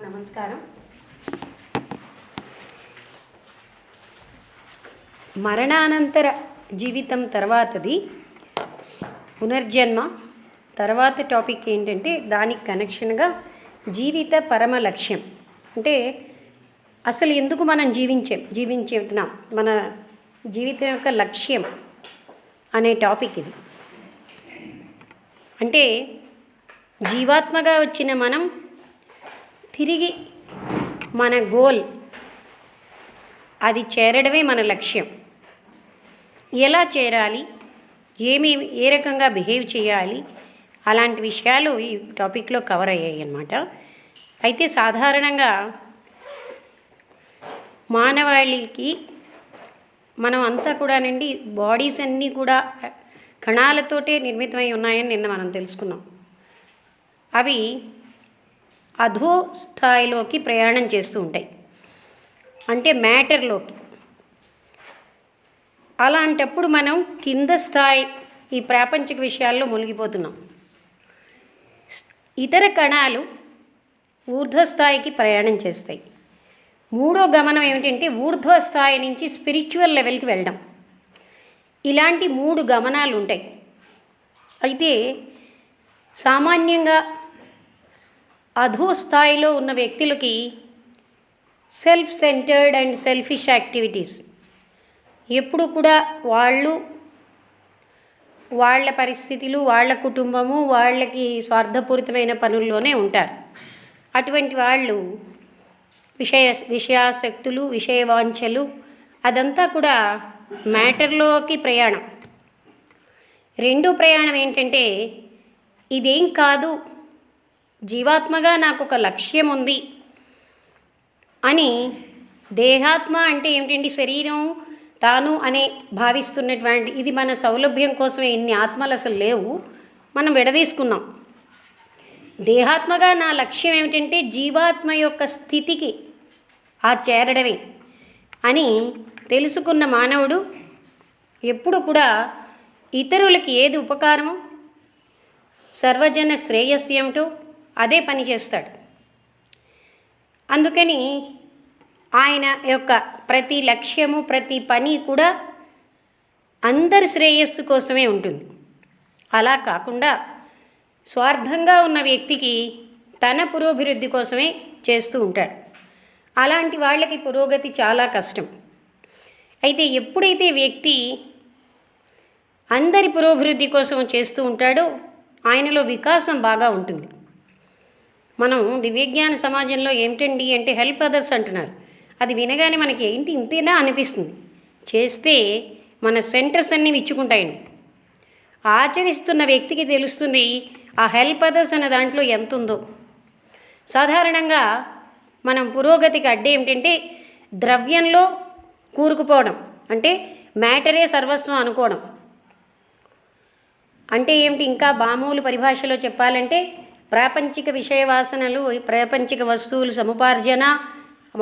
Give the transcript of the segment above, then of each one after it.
నమస్కారం. మరణానంతర జీవితం తర్వాతది పునర్జన్మ. తర్వాత టాపిక్ ఏంటంటే దానికి కనెక్షన్గా జీవిత పరమ లక్ష్యం. అంటే అసలు ఎందుకు మనం జీవించుతున్నాం, మన జీవితం యొక్క లక్ష్యం అనే టాపిక్ ఇది. అంటే జీవాత్మగా వచ్చిన మనం తిరిగి మన గోల్ అది చేరడమే మన లక్ష్యం. ఎలా చేరాలి, ఏ రకంగా బిహేవ్ చేయాలి, అలాంటి విషయాలు ఈ టాపిక్లో కవర్ అయ్యాయి అన్నమాట. అయితే సాధారణంగా మానవాళికి మనం అంతా కూడానండి బాడీస్ అన్నీ కూడా కణాలతోటే నిర్మితమై ఉన్నాయని నిన్న మనం తెలుసుకున్నాం. అవి అధో స్థాయిలోకి ప్రయాణం చేస్తూ ఉంటాయి, అంటే మ్యాటర్లోకి. అలాంటప్పుడు మనం కింద స్థాయి ఈ ప్రాపంచిక విషయాల్లో మునిగిపోతున్నాం. ఇతర కణాలు ఊర్ధ్వస్థాయికి ప్రయాణం చేస్తాయి. మూడో గమనం ఏమిటంటే ఊర్ధ్వస్థాయి నుంచి స్పిరిచువల్ లెవెల్కి వెళ్ళడం. ఇలాంటి 3 గమనాలు ఉంటాయి. అయితే సామాన్యంగా అధోస్థాయిలో ఉన్న వ్యక్తులకి self centred and selfish activities, ఎప్పుడు కూడా వాళ్ళ పరిస్థితులు, వాళ్ళ కుటుంబము, వాళ్ళకి స్వార్థపూరితమైన పనుల్లోనే ఉంటారు. అటువంటి వాళ్ళు విషయాసక్తులు, విషయవాంఛలు, అదంతా కూడా మ్యాటర్లోకి ప్రయాణం. రెండో ప్రయాణం ఏంటంటే ఇదేం కాదు, జీవాత్మగా నాకు ఒక లక్ష్యం ఉంది అని దేహాత్మ అంటే ఏమిటండి, శరీరం తాను అనే భావిస్తున్నటువంటి, ఇది మన సౌలభ్యం కోసమే ఇన్ని ఆత్మలు అసలు లేవు, మనం విడదీసుకున్నాం. దేహాత్మగా నా లక్ష్యం ఏమిటంటే జీవాత్మ యొక్క స్థితికి చేరడమే అని తెలుసుకున్న మానవుడు ఎప్పుడు కూడా ఇతరులకి ఏది ఉపకారమో, సర్వజన శ్రేయస్సు ఏమిటో అదే పని చేస్తాడు. అందుకని ఆయన యొక్క ప్రతి లక్ష్యము, ప్రతి పని కూడా అందరి శ్రేయస్సు కోసమే ఉంటుంది. అలా కాకుండా స్వార్థంగా ఉన్న వ్యక్తికి తన పురోభివృద్ధి కోసమే చేస్తూ ఉంటాడు. అలాంటి వాళ్ళకి పురోగతి చాలా కష్టం. అయితే ఎప్పుడైతే వ్యక్తి అందరి పురోభివృద్ధి కోసం చేస్తూ ఉంటాడో ఆయనలో వికాసం బాగా ఉంటుంది. మనం దివ్యజ్ఞాన సమాజంలో ఏమిటండి అంటే హెల్ప్ అదర్స్ అంటున్నారు. అది వినగానే మనకి ఏంటి ఇంతేనా అనిపిస్తుంది. చేస్తే మన సెంటర్స్ అన్నీ విచ్చుకుంటాయండి. ఆచరిస్తున్న వ్యక్తికి తెలుస్తుంది ఆ హెల్ప్ అదర్స్ అనే దాంట్లో ఎంత ఉందో. సాధారణంగా మనం పురోగతికి అడ్డే ఏమిటంటే ద్రవ్యంలో కూరుకుపోవడం, అంటే మ్యాటరే సర్వస్వం అనుకోవడం. అంటే ఏమిటి, ఇంకా మామూలు పరిభాషలో చెప్పాలంటే ప్రాపంచిక విషయ వాసనలు, ప్రాపంచిక వస్తువులు సముపార్జన,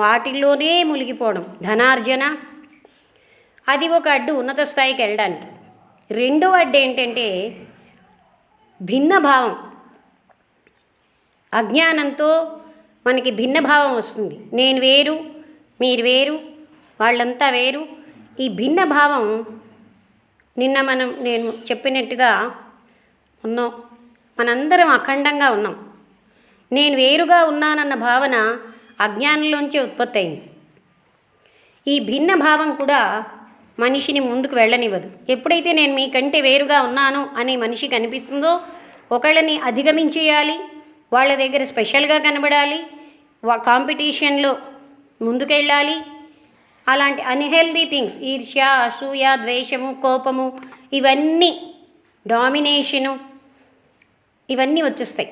వాటిల్లోనే మునిగిపోవడం, ధనార్జన. అది ఒక అడ్డు ఉన్నత స్థాయికి వెళ్ళడానికి. రెండో అడ్డు ఏంటంటే భిన్నభావం. అజ్ఞానంతో మనకి భిన్నభావం వస్తుంది. నేను వేరు, మీరు వేరు, వాళ్ళంతా వేరు. ఈ భిన్నభావం నిన్న నేను చెప్పినట్టుగా ఉన్నాం, మనందరం అఖండంగా ఉన్నాం. నేను వేరుగా ఉన్నానన్న భావన అజ్ఞానంలోంచే ఉత్పత్తి అయింది. ఈ భిన్న భావం కూడా మనిషిని ముందుకు వెళ్ళనివ్వదు. ఎప్పుడైతే నేను మీకంటే వేరుగా ఉన్నాను అని మనిషికి అనిపిస్తుందో ఒకళ్ళని అధిగమించేయాలి, వాళ్ళ దగ్గర స్పెషల్గా కనబడాలి, కాంపిటీషన్లో ముందుకెళ్ళాలి. అలాంటి అన్హెల్దీ థింగ్స్, ఈర్ష్య, అసూయ, ద్వేషము, కోపము, ఇవన్నీ, డామినేషను, ఇవన్నీ వచ్చేస్తాయి.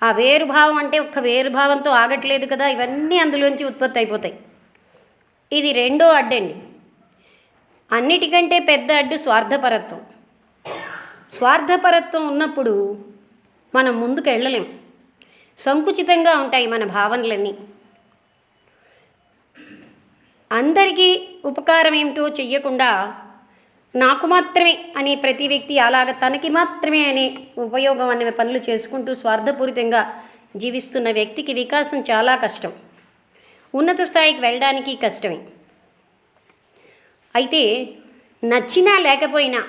ఆ వేరుభావం అంటే ఒక్క వేరుభావంతో ఆగట్లేదు కదా, ఇవన్నీ అందులోంచి ఉత్పత్తి అయిపోతాయి. ఇది రెండో అడ్డండి. అన్నిటికంటే పెద్ద అడ్డు స్వార్థపరత్వం. స్వార్థపరత్వం ఉన్నప్పుడు మనం ముందుకు వెళ్ళలేం, సంకుచితంగా ఉంటాయి మన భావనలన్నీ. అందరికీ ఉపకారం ఏమిటో చెయ్యకుండా నాకు మాత్రమే అనే ప్రతి వ్యక్తి అలాగ తనకి మాత్రమే అనే ఉపయోగం అనే పనులు చేసుకుంటూ స్వార్థపూరితంగా జీవిస్తున్న వ్యక్తికి వికాసం చాలా కష్టం, ఉన్నత స్థాయికి వెళ్ళడానికి కష్టమే. అయితే నచ్చినా లేకపోయినా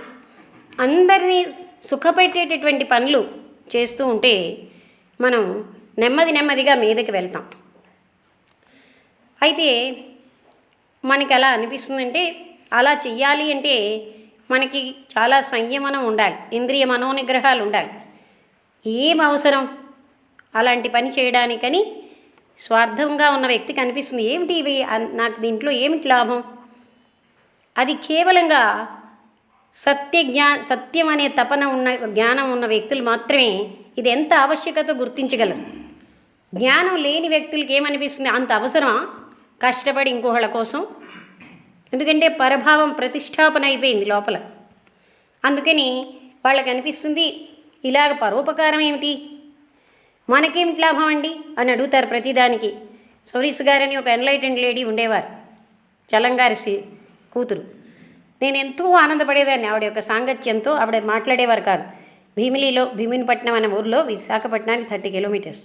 అందరినీ సుఖపెట్టేటటువంటి పనులు చేస్తూ ఉంటే మనం నెమ్మదిగా మీదకి వెళ్తాం. అయితే మనకి ఎలా అనిపిస్తుందంటే అలా చెయ్యాలి అంటే మనకి చాలా సంయమనం ఉండాలి, ఇంద్రియ మనోనిగ్రహాలు ఉండాలి. ఏం అవసరం అలాంటి పని చేయడానికని స్వార్థంగా ఉన్న వ్యక్తికి అనిపిస్తుంది, ఏమిటి ఇవి, నాకు దీంట్లో ఏమిటి లాభం? అది కేవలంగా సత్యం అనే తపన ఉన్న జ్ఞానం ఉన్న వ్యక్తులు మాత్రమే ఇది ఎంత ఆవశ్యకత గుర్తించగలరు. జ్ఞానం లేని వ్యక్తులకి ఏమనిపిస్తుంది, అంత అవసరమా కష్టపడి ఇంకోళ్ళ కోసం? ఎందుకంటే పరభావం ప్రతిష్టాపన అయిపోయింది లోపల. అందుకని వాళ్ళకి అనిపిస్తుంది ఇలాగ పరోపకారం ఏమిటి, మనకేమిటి లాభం అండి అని అడుగుతారు ప్రతిదానికి. సౌరీస్ గారని ఒక ఎన్లైటెండ్ లేడీ ఉండేవారు, చలంగారి కూతురు. నేను ఎంతో ఆనందపడేదాన్ని ఆవిడ యొక్క సాంగత్యంతో. ఆవిడ మాట్లాడేవారు కాదు. భీమినిపట్నం అనే ఊరిలో విశాఖపట్నానికి 30 కిలోమీటర్స్.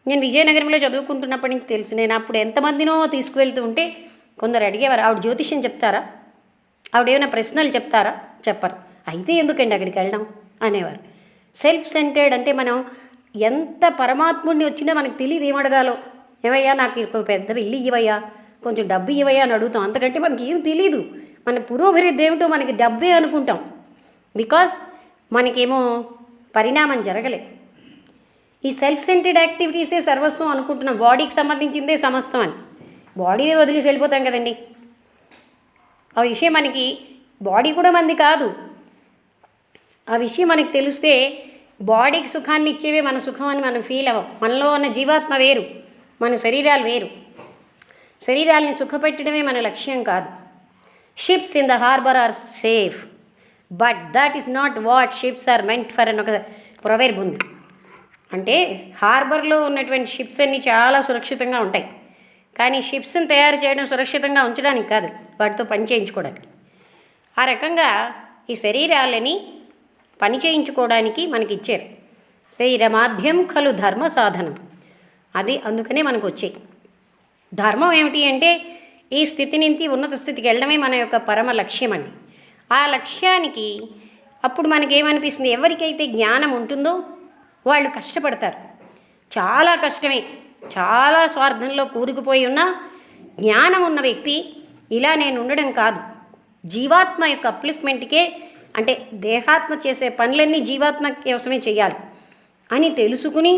నేను విజయనగరంలో చదువుకుంటున్నప్పటి నుంచి తెలుసు. నేను అప్పుడు ఎంతమందినో తీసుకువెళ్తూ ఉంటే కొందరు అడిగేవారు, ఆవిడ జ్యోతిష్యం చెప్తారా, ఆవిడ ఏమైనా ప్రశ్నలు చెప్తారా? చెప్పరు. అయితే ఎందుకండి అక్కడికి వెళ్ళడం అనేవారు. సెల్ఫ్ సెంటర్డ్ అంటే మనం ఎంత పరమాత్ముడిని వచ్చినా మనకు తెలియదు ఏమడగాలో. ఏమయ్యా నాకు ఒక పెద్ద ఇల్లు ఇవ్వయ్యా, కొంచెం డబ్బు ఇవ్వయ్యా అని అడుగుతాం. అంతకంటే మనకి ఏం తెలియదు. మన పురోభివృద్ధి ఏమిటో మనకి డబ్బే అనుకుంటాం. బికాస్ మనకేమో పరిణామం జరగలే. ఈ సెల్ఫ్ సెంటర్డ్ యాక్టివిటీసే సర్వస్వం అనుకుంటున్నాం, బాడీకి సంబంధించిందే సమస్తం అని. బాడీనే వదిలేసి వెళ్ళిపోతాం కదండి. ఆ విషయం మనకి బాడీ కూడా మంది కాదు. ఆ విషయం మనకి తెలిస్తే బాడీకి సుఖాన్ని ఇచ్చేవే మన సుఖం అని మనం ఫీల్ అవ్వం. మనలో ఉన్న జీవాత్మ వేరు, మన శరీరాలు వేరు. శరీరాలని సుఖపెట్టడమే మన లక్ష్యం కాదు. Ships in the harbour are safe, but that is not what ships are meant for అని ఒక ప్రొవెర్బ్ ఉంది. అంటే హార్బర్లో ఉన్నటువంటి షిప్స్ అన్నీ చాలా సురక్షితంగా ఉంటాయి, కానీ షిప్స్ని తయారు చేయడం సురక్షితంగా ఉంచడానికి కాదు, వాటితో పని చేయించుకోవడానికి. ఆ రకంగా ఈ శరీరాలని పని చేయించుకోవడానికి మనకి ఇచ్చారు. శరీరమాధ్యం ఖలు ధర్మ సాధనం, అది అందుకనే మనకు వచ్చాయి. ధర్మం ఏమిటి అంటే ఈ స్థితి నుంచి ఉన్నత స్థితికి వెళ్ళడమే మన యొక్క పరమ లక్ష్యం అండి. ఆ లక్ష్యానికి అప్పుడు మనకేమనిపిస్తుంది, ఎవరికైతే జ్ఞానం ఉంటుందో వాళ్ళు కష్టపడతారు. చాలా కష్టమే, చాలా స్వార్థంలో కూరుకుపోయి ఉన్న జ్ఞానం ఉన్న వ్యక్తి ఇలా నేను ఉండడం కాదు, జీవాత్మ యొక్క అప్లిఫ్ట్మెంట్కే, అంటే దేహాత్మ చేసే పనులన్నీ జీవాత్మ కోసమే చేయాలి అని తెలుసుకుని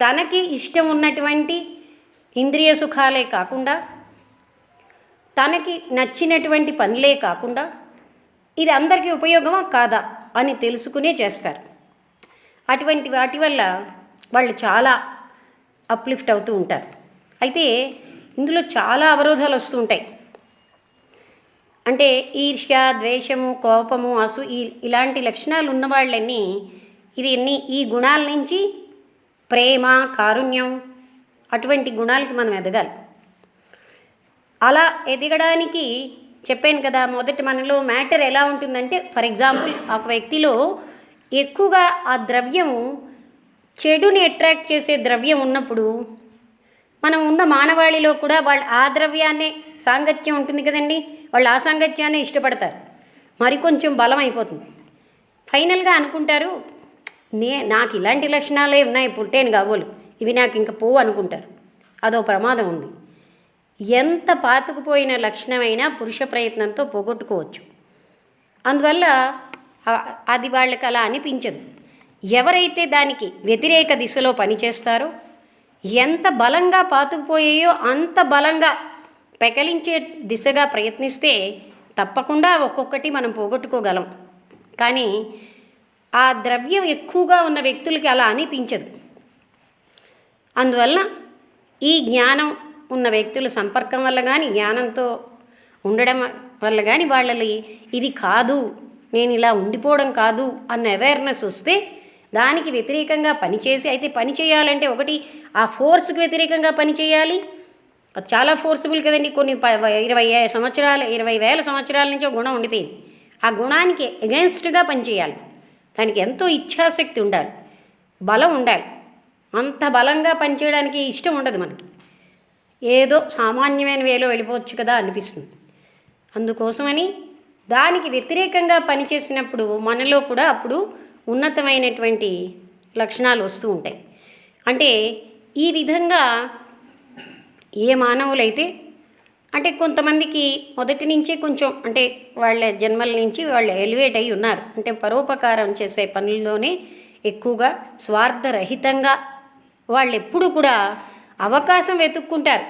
తనకి ఇష్టం ఉన్నటువంటి ఇంద్రియ సుఖాలే కాకుండా, తనకి నచ్చినటువంటి పనులే కాకుండా ఇది అందరికీ ఉపయోగమా కాదా అని తెలుసుకునే చేస్తారు. అటువంటి వాటి వల్ల వాళ్ళు చాలా అప్లిఫ్ట్ అవుతూ ఉంటారు. అయితే ఇందులో చాలా అవరోధాలు వస్తూ ఉంటాయి. అంటే ఈర్ష్య, ద్వేషము, కోపము, ఇలాంటి లక్షణాలు ఉన్నవాళ్ళని ఈ గుణాల నుంచి ప్రేమ, కారుణ్యం అటువంటి గుణాలకి మనం ఎదగాలి. అలా ఎదగడానికి చెప్పాను కదా, మొదటి మనలో మ్యాటర్ ఎలా ఉంటుందంటే, ఫర్ ఎగ్జాంపుల్ ఒక వ్యక్తిలో ఎక్కువగా ఆ ద్రవ్యము చెడుని అట్రాక్ట్ చేసే ద్రవ్యం ఉన్నప్పుడు మనం ఉన్న మానవాళిలో కూడా వాళ్ళు ఆ ద్రవ్యాన్నే, సాంగత్యం ఉంటుంది కదండి, వాళ్ళు ఆ సాంగత్యాన్ని ఇష్టపడతారు. మరికొంచెం బలం అయిపోతుంది. ఫైనల్గా అనుకుంటారు, నాకు ఇలాంటి లక్షణాలే ఉన్నాయి, పుట్టేను కాబోలు, ఇవి నాకు ఇంకా పోవు అనుకుంటారు. అదో ప్రమాదం ఉంది. ఎంత పాతుకుపోయిన లక్షణమైనా పురుష ప్రయత్నంతో పోగొట్టుకోవచ్చు. అందువల్ల అది వాళ్ళకి అలా అనిపించదు. ఎవరైతే దానికి వ్యతిరేక దిశలో పనిచేస్తారో, ఎంత బలంగా పాతుకుపోయాయో అంత బలంగా పెకలించే దిశగా ప్రయత్నిస్తే తప్పకుండా ఒక్కొక్కటి మనం పోగొట్టుకోగలం. కానీ ఆ ద్రవ్యం ఎక్కువగా ఉన్న వ్యక్తులకి అలా అనిపించదు. అందువల్ల ఈ జ్ఞానం ఉన్న వ్యక్తుల సంపర్కం వల్ల కానీ, జ్ఞానంతో ఉండడం వల్ల కానీ వాళ్ళని ఇది కాదు, నేను ఇలా ఉండిపోవడం కాదు అన్న అవేర్నెస్ వస్తే దానికి వ్యతిరేకంగా పనిచేసి, అయితే పని చేయాలంటే ఒకటి ఆ ఫోర్స్కి వ్యతిరేకంగా పనిచేయాలి. అది చాలా ఫోర్సుబుల్ కదండి. కొన్ని 20,000 సంవత్సరాల నుంచి ఒక గుణం ఉండిపోయింది. ఆ గుణానికి ఎగెన్స్ట్గా పనిచేయాలి. దానికి ఎంతో ఇచ్ఛాశక్తి ఉండాలి, బలం ఉండాలి. అంత బలంగా పనిచేయడానికి ఇష్టం ఉండదు మనకి. ఏదో సామాన్యమైన వేలో వెళ్ళిపోవచ్చు కదా అనిపిస్తుంది. అందుకోసమని దానికి వ్యతిరేకంగా పనిచేసినప్పుడు మనలో కూడా అప్పుడు ఉన్నతమైనటువంటి లక్షణాలు వస్తూ ఉంటాయి. అంటే ఈ విధంగా ఏ మానవులైతే అంటే కొంతమందికి మొదటి నుంచే కొంచెం అంటే వాళ్ళ జన్మల నుంచి వాళ్ళు ఎలివేట్ అయి ఉన్నారు. అంటే పరోపకారం చేసే పనుల్లోనే ఎక్కువగా స్వార్థరహితంగా వాళ్ళు ఎప్పుడు కూడా అవకాశం వెతుక్కుంటారు.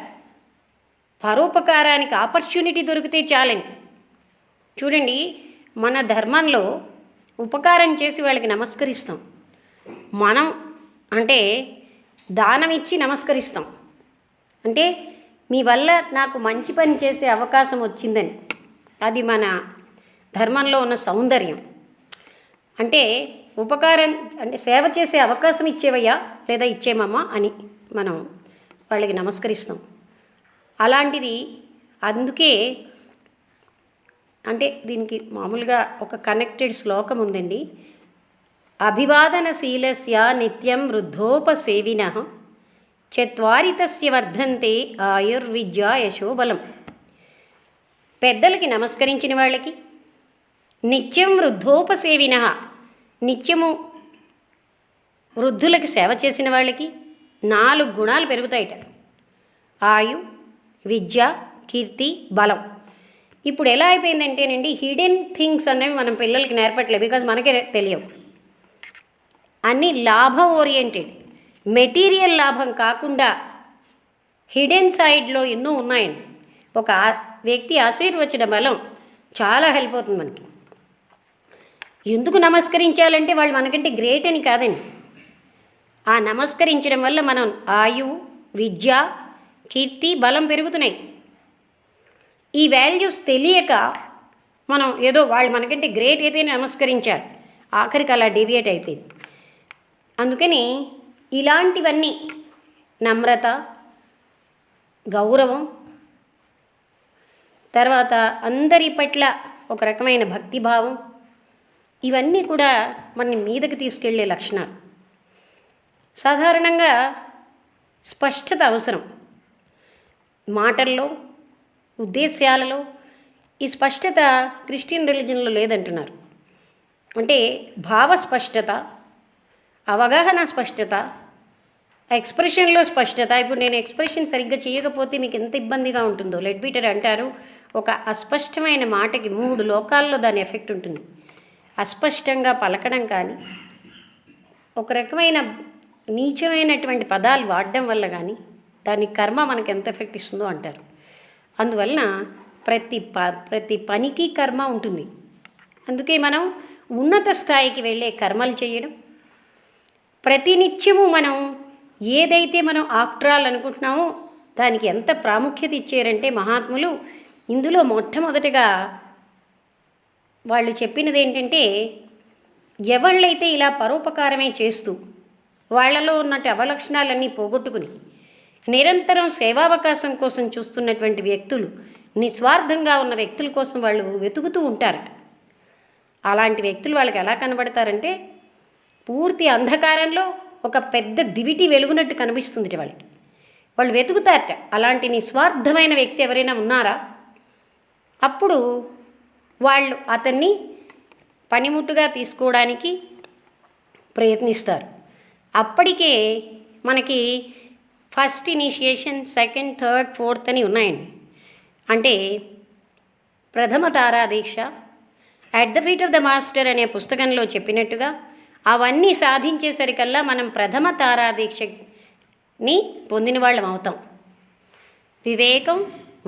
పరోపకారానికి ఆపర్చునిటీ దొరికితే చాలని. చూడండి, మన ధర్మంలో ఉపకారం చేసి వాళ్ళకి నమస్కరిస్తాం. మనం అంటే దానం ఇచ్చి నమస్కరిస్తాం. అంటే మీ వల్ల నాకు మంచి పని చేసే అవకాశం వచ్చిందని. అది మన ధర్మంలో ఉన్న సౌందర్యం. అంటే ఉపకారం అంటే సేవ చేసే అవకాశం ఇచ్చేవయ్యా లేదా ఇచ్చేమమ్మా అని మనం వాళ్ళకి నమస్కరిస్తాం. అలాంటిది అందుకే అంటే దీనికి మామూలుగా ఒక కనెక్టెడ్ శ్లోకం ఉందండి. అభివాదనశీలస్య నిత్యం వృద్ధోపసేవినః చత్వారి తస్య వర్ధంతే ఆయుర్విద్యా యశోబలం. పెద్దలకి నమస్కరించిన వాళ్ళకి, నిత్యం వృద్ధోపసేవినః నిత్యము వృద్ధులకి సేవ చేసిన వాళ్ళకి 4 గుణాలు పెరుగుతాయిట. ఆయు, విద్య, కీర్తి, బలం. ఇప్పుడు ఎలా అయిపోయిందంటేనండి, హిడెన్ థింగ్స్ అనేవి మనం పిల్లలకి నేర్పట్లేదు. బికాజ్ మనకే తెలియవు. అన్నీ లాభం ఓరియంటెడ్, మెటీరియల్ లాభం కాకుండా హిడెన్ సైడ్లో ఎన్నో ఉన్నాయండి. ఒక వ్యక్తి ఆశీర్వచన బలం చాలా హెల్ప్ అవుతుంది మనకి. ఎందుకు నమస్కరించాలంటే వాళ్ళు మనకంటే గ్రేట్ అని కాదండి. ఆ నమస్కరించడం వల్ల మనం ఆయువు, విద్య, కీర్తి, బలం పెరుగుతున్నాయి. ఈ వాల్యూస్ తెలియక మనం ఏదో వాళ్ళు మనకంటే గ్రేట్ అయితే నమస్కరించారు, ఆఖరికి అలా డీవియేట్ అయిపోయింది. అందుకని ఇలాంటివన్నీ నమ్రత, గౌరవం, తర్వాత అందరి పట్ల ఒక రకమైన భక్తిభావం, ఇవన్నీ కూడా మన మీదకి తీసుకెళ్లే లక్షణాలు. సాధారణంగా స్పష్టత అవసరం. మాటల్లో, ఉద్దేశ్యాలలో ఈ స్పష్టత క్రిస్టియన్ రిలీజన్లో లేదంటున్నారు. అంటే భావ స్పష్టత, అవగాహన స్పష్టత, ఎక్స్ప్రెషన్లో స్పష్టత. ఇప్పుడు నేను ఎక్స్ప్రెషన్ సరిగ్గా చేయకపోతే మీకు ఎంత ఇబ్బందిగా ఉంటుందో. లెడ్ బీటర్ అంటారు, ఒక అస్పష్టమైన మాటకి 3 లోకాల్లో దాని ఎఫెక్ట్ ఉంటుంది. అస్పష్టంగా పలకడం కానీ, ఒక రకమైన నీచమైనటువంటి పదాలు వాడడం వల్ల కానీ దాని కర్మ మనకు ఎంత ఎఫెక్ట్ ఇస్తుందో అంటారు. అందువలన ప్రతి పనికి కర్మ ఉంటుంది. అందుకే మనం ఉన్నత స్థాయికి వెళ్ళే కర్మలు చేయడం, ప్రతినిత్యము మనం ఏదైతే మనం ఆఫ్టర్ ఆల్ అనుకుంటున్నామో దానికి ఎంత ప్రాముఖ్యత ఇచ్చారంటే మహాత్ములు, ఇందులో మొట్టమొదటిగా వాళ్ళు చెప్పినది ఏంటంటే, ఎవళ్ళైతే ఇలా పరోపకారమే చేస్తూ వాళ్ళలో ఉన్నట్టు అవలక్షణాలన్నీ పోగొట్టుకుని నిరంతరం సేవావకాశం కోసం చూస్తున్నటువంటి వ్యక్తులు, నిస్వార్థంగా ఉన్న వ్యక్తుల కోసం వాళ్ళు వెతుకుతూ ఉంటారట. అలాంటి వ్యక్తులు వాళ్ళకి ఎలా కనబడతారంటే, పూర్తి అంధకారంలో ఒక పెద్ద దివిటి వెలుగునట్టు కనిపిస్తుంది వాళ్ళకి. వాళ్ళు వెతుకుతారట అలాంటి నిస్వార్థమైన వ్యక్తి ఎవరైనా ఉన్నారా. అప్పుడు వాళ్ళు అతన్ని పనిముట్టుగా తీసుకోవడానికి ప్రయత్నిస్తారు. అప్పటికే మనకి first initiation, second, third, fourth అని ఉన్నాయండి. అంటే ప్రథమ తారాదీక్ష, At the Feet of the Master అనే పుస్తకంలో చెప్పినట్టుగా అవన్నీ సాధించేసరికల్లా మనం ప్రథమ తారాదీక్షని పొందిన వాళ్ళం అవుతాం. వివేకం,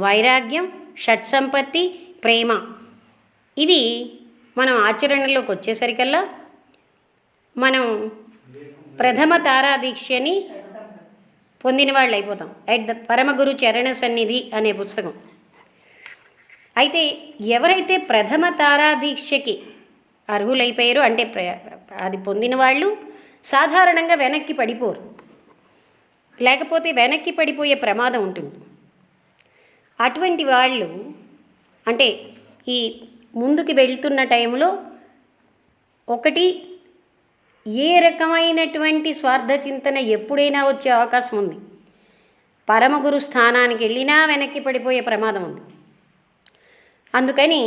వైరాగ్యం, షట్సంపత్తి, ప్రేమ, ఇవి మనం ఆచరణలోకి వచ్చేసరికల్లా మనం ప్రథమ తారాదీక్షని పొందిన వాళ్ళు అయిపోతాం. అట్ ద పరమగురు చరణ సన్నిధి అనే పుస్తకం. అయితే ఎవరైతే ప్రథమ తారాదీక్షకి అర్హులైపోయారో, అంటే అది పొందిన వాళ్ళు సాధారణంగా వెనక్కి పడిపోరు, లేకపోతే వెనక్కి పడిపోయే ప్రమాదం ఉంటుంది. అటువంటి వాళ్ళు అంటే ఈ ముందుకు వెళ్తున్న టైంలో ఒకటి ఏ రకమైనటువంటి స్వార్థ చింతన ఎప్పుడైనా వచ్చే అవకాశం ఉంది. పరమగురు స్థానానికి వెళ్ళినా వెనక్కి పడిపోయే ప్రమాదం ఉంది. అందుకని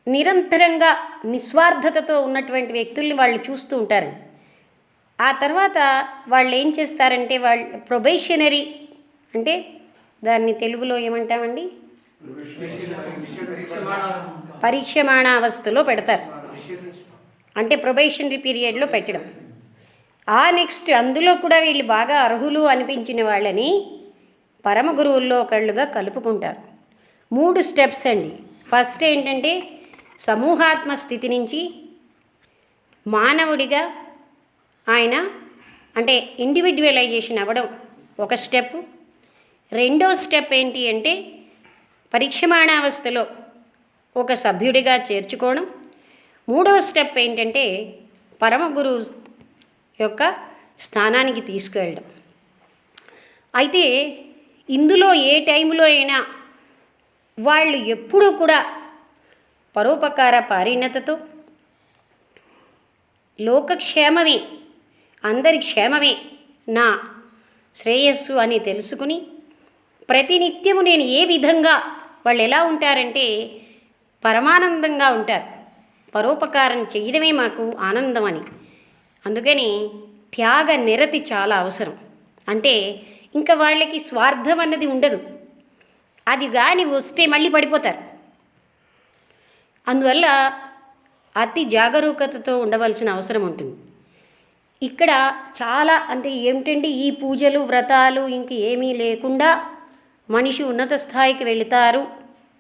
నిరంతరంగా నిస్వార్థతతో ఉన్నటువంటి వ్యక్తుల్ని వాళ్ళు చూస్తూ ఉంటారు. ఆ తర్వాత వాళ్ళు ఏం చేస్తారంటే, వాళ్ళు ప్రొబేషనరీ అంటే దాన్ని తెలుగులో ఏమంటామండి, పరీక్షమాణ అవస్థలో పెడతారు. అంటే ప్రొబేషనరీ పీరియడ్లో పెట్టడం. ఆ నెక్స్ట్ అందులో కూడా వీళ్ళు బాగా అర్హులు అనిపించిన వాళ్ళని పరమ గురువుల్లో ఒకళ్ళుగా కలుపుకుంటారు. 3 స్టెప్స్ అండి. ఫస్ట్ ఏంటంటే సమూహాత్మ స్థితి నుంచి మానవుడిగా ఆయన అంటే ఇండివిజువలైజేషన్ అవ్వడం ఒక స్టెప్. రెండో స్టెప్ ఏంటి అంటే పరీక్షమాణావస్థలో ఒక సభ్యుడిగా చేర్చుకోవడం. మూడవ స్టెప్ ఏంటంటే పరమ గురువు యొక్క స్థానానికి తీసుకువెళ్ళడం. అయితే ఇందులో ఏ టైంలో అయినా వాళ్ళు ఎప్పుడూ కూడా పరోపకార పారిణతతో లోకక్షేమమే, అందరి క్షేమమే నా శ్రేయస్సు అని తెలుసుకుని ప్రతినిత్యము నేను ఏ విధంగా వాళ్ళు ఎలా ఉంటారంటే పరమానందంగా ఉంటారు. పరోపకారం చేయడమే మాకు ఆనందం అని. అందుకని త్యాగ నిరతి చాలా అవసరం. అంటే ఇంకా వాళ్ళకి స్వార్థం అన్నది ఉండదు. అది కానీ వస్తే మళ్ళీ పడిపోతారు. అందువల్ల అతి జాగరూకతతో ఉండవలసిన అవసరం ఉంటుంది. ఇక్కడ చాలా అంటే ఏమిటంటే ఈ పూజలు వ్రతాలు ఇంక ఏమీ లేకుండా మనిషి ఉన్నత స్థాయికి వెళుతారు.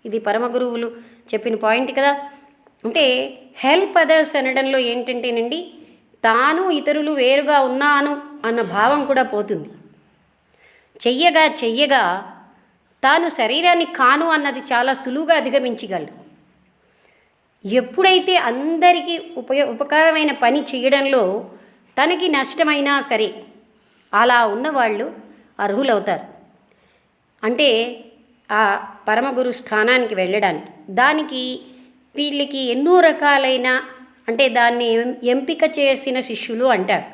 ఇది పరమగురువులు చెప్పిన పాయింట్ కదా. అంటే హెల్ప్ అదర్స్ అనడంలో ఏంటంటేనండి, తాను ఇతరులు వేరుగా ఉన్నాను అన్న భావం కూడా పోతుంది. చెయ్యగా తాను శరీరాన్ని కాను అన్నది చాలా సులువుగా అధిగమించగలడు. ఎప్పుడైతే అందరికీ ఉపకారమైన పని చేయడంలో తనకి నష్టమైనా సరే అలా ఉన్నవాళ్ళు అర్హులవుతారు. అంటే ఆ పరమగురు స్థానానికి వెళ్ళడానికి. దానికి వీళ్ళకి ఎన్నో రకాలైన అంటే దాన్ని ఎంపిక చేసిన శిష్యులు అంటారు.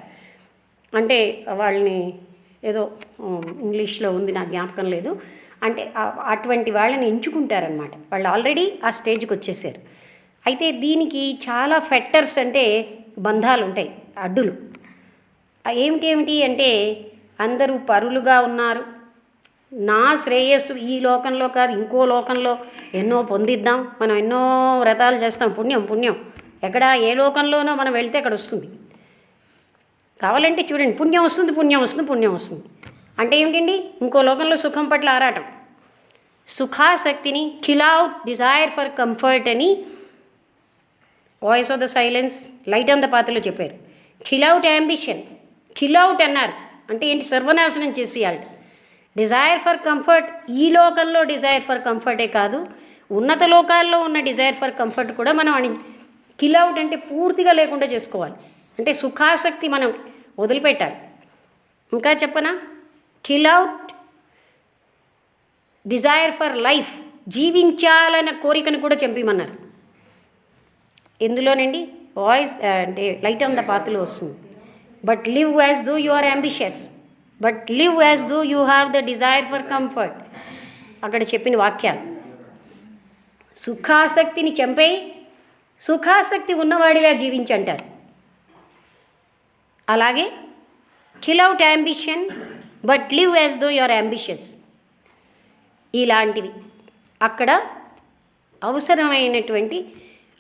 అంటే వాళ్ళని ఏదో ఇంగ్లీష్లో ఉంది, నాకు జ్ఞాపకం లేదు. అంటే అటువంటి వాళ్ళని ఎంచుకుంటారనమాట. వాళ్ళు ఆల్రెడీ ఆ స్టేజ్కి వచ్చేసారు. అయితే దీనికి చాలా ఫెక్టర్స్ అంటే బంధాలు ఉంటాయి, అడ్డులు. ఏమిటి అంటే అందరూ పరులుగా ఉన్నారు, నా శ్రేయస్సు ఈ లోకంలో కాదు ఇంకో లోకంలో ఎన్నో పొందిద్దాం, మనం ఎన్నో వ్రతాలు చేస్తాం, పుణ్యం ఎక్కడ ఏ లోకంలోనో మనం వెళ్తే అక్కడ వస్తుంది. కావాలంటే చూడండి, పుణ్యం వస్తుంది అంటే ఏమిటండి, ఇంకో లోకంలో సుఖం పట్ల ఆరాటం. సుఖాసక్తిని kill out desire for comfort అని Voice of the Silence Light on the పాత్రలో చెప్పారు. Kill out ambition, kill out అన్నారు అంటే ఏంటి, సర్వనాశనం చేసేయాలి. డిజైర్ ఫర్ కంఫర్ట్, ఈ లోకంలో డిజైర్ ఫర్ కంఫర్టే కాదు, ఉన్నత లోకాల్లో ఉన్న డిజైర్ ఫర్ కంఫర్ట్ కూడా మనం కిల్ అవుట్ అంటే పూర్తిగా లేకుండా చేసుకోవాలి. అంటే సుఖాసక్తి మనం వదిలిపెట్టాలి. ఇంకా చెప్పనా, kill out desire for life, జీవించాలన్న కోరికను కూడా చంపేమన్నారు. ఎందులోనండి, వాయిస్ అంటే లైట్ ఆన్ ద పాత్రలో వస్తుంది. But live as though you are ambitious, but live as though you have the desire for comfort. అక్కడ చెప్పిన వాక్యాలు. సుఖాసక్తిని చంపేయి, సుఖాసక్తి ఉన్నవాడిగా జీవించంటారు. అలాగే kill out ambition but live as though you are ambitious. ఇలాంటివి అక్కడ అవసరమైనటువంటి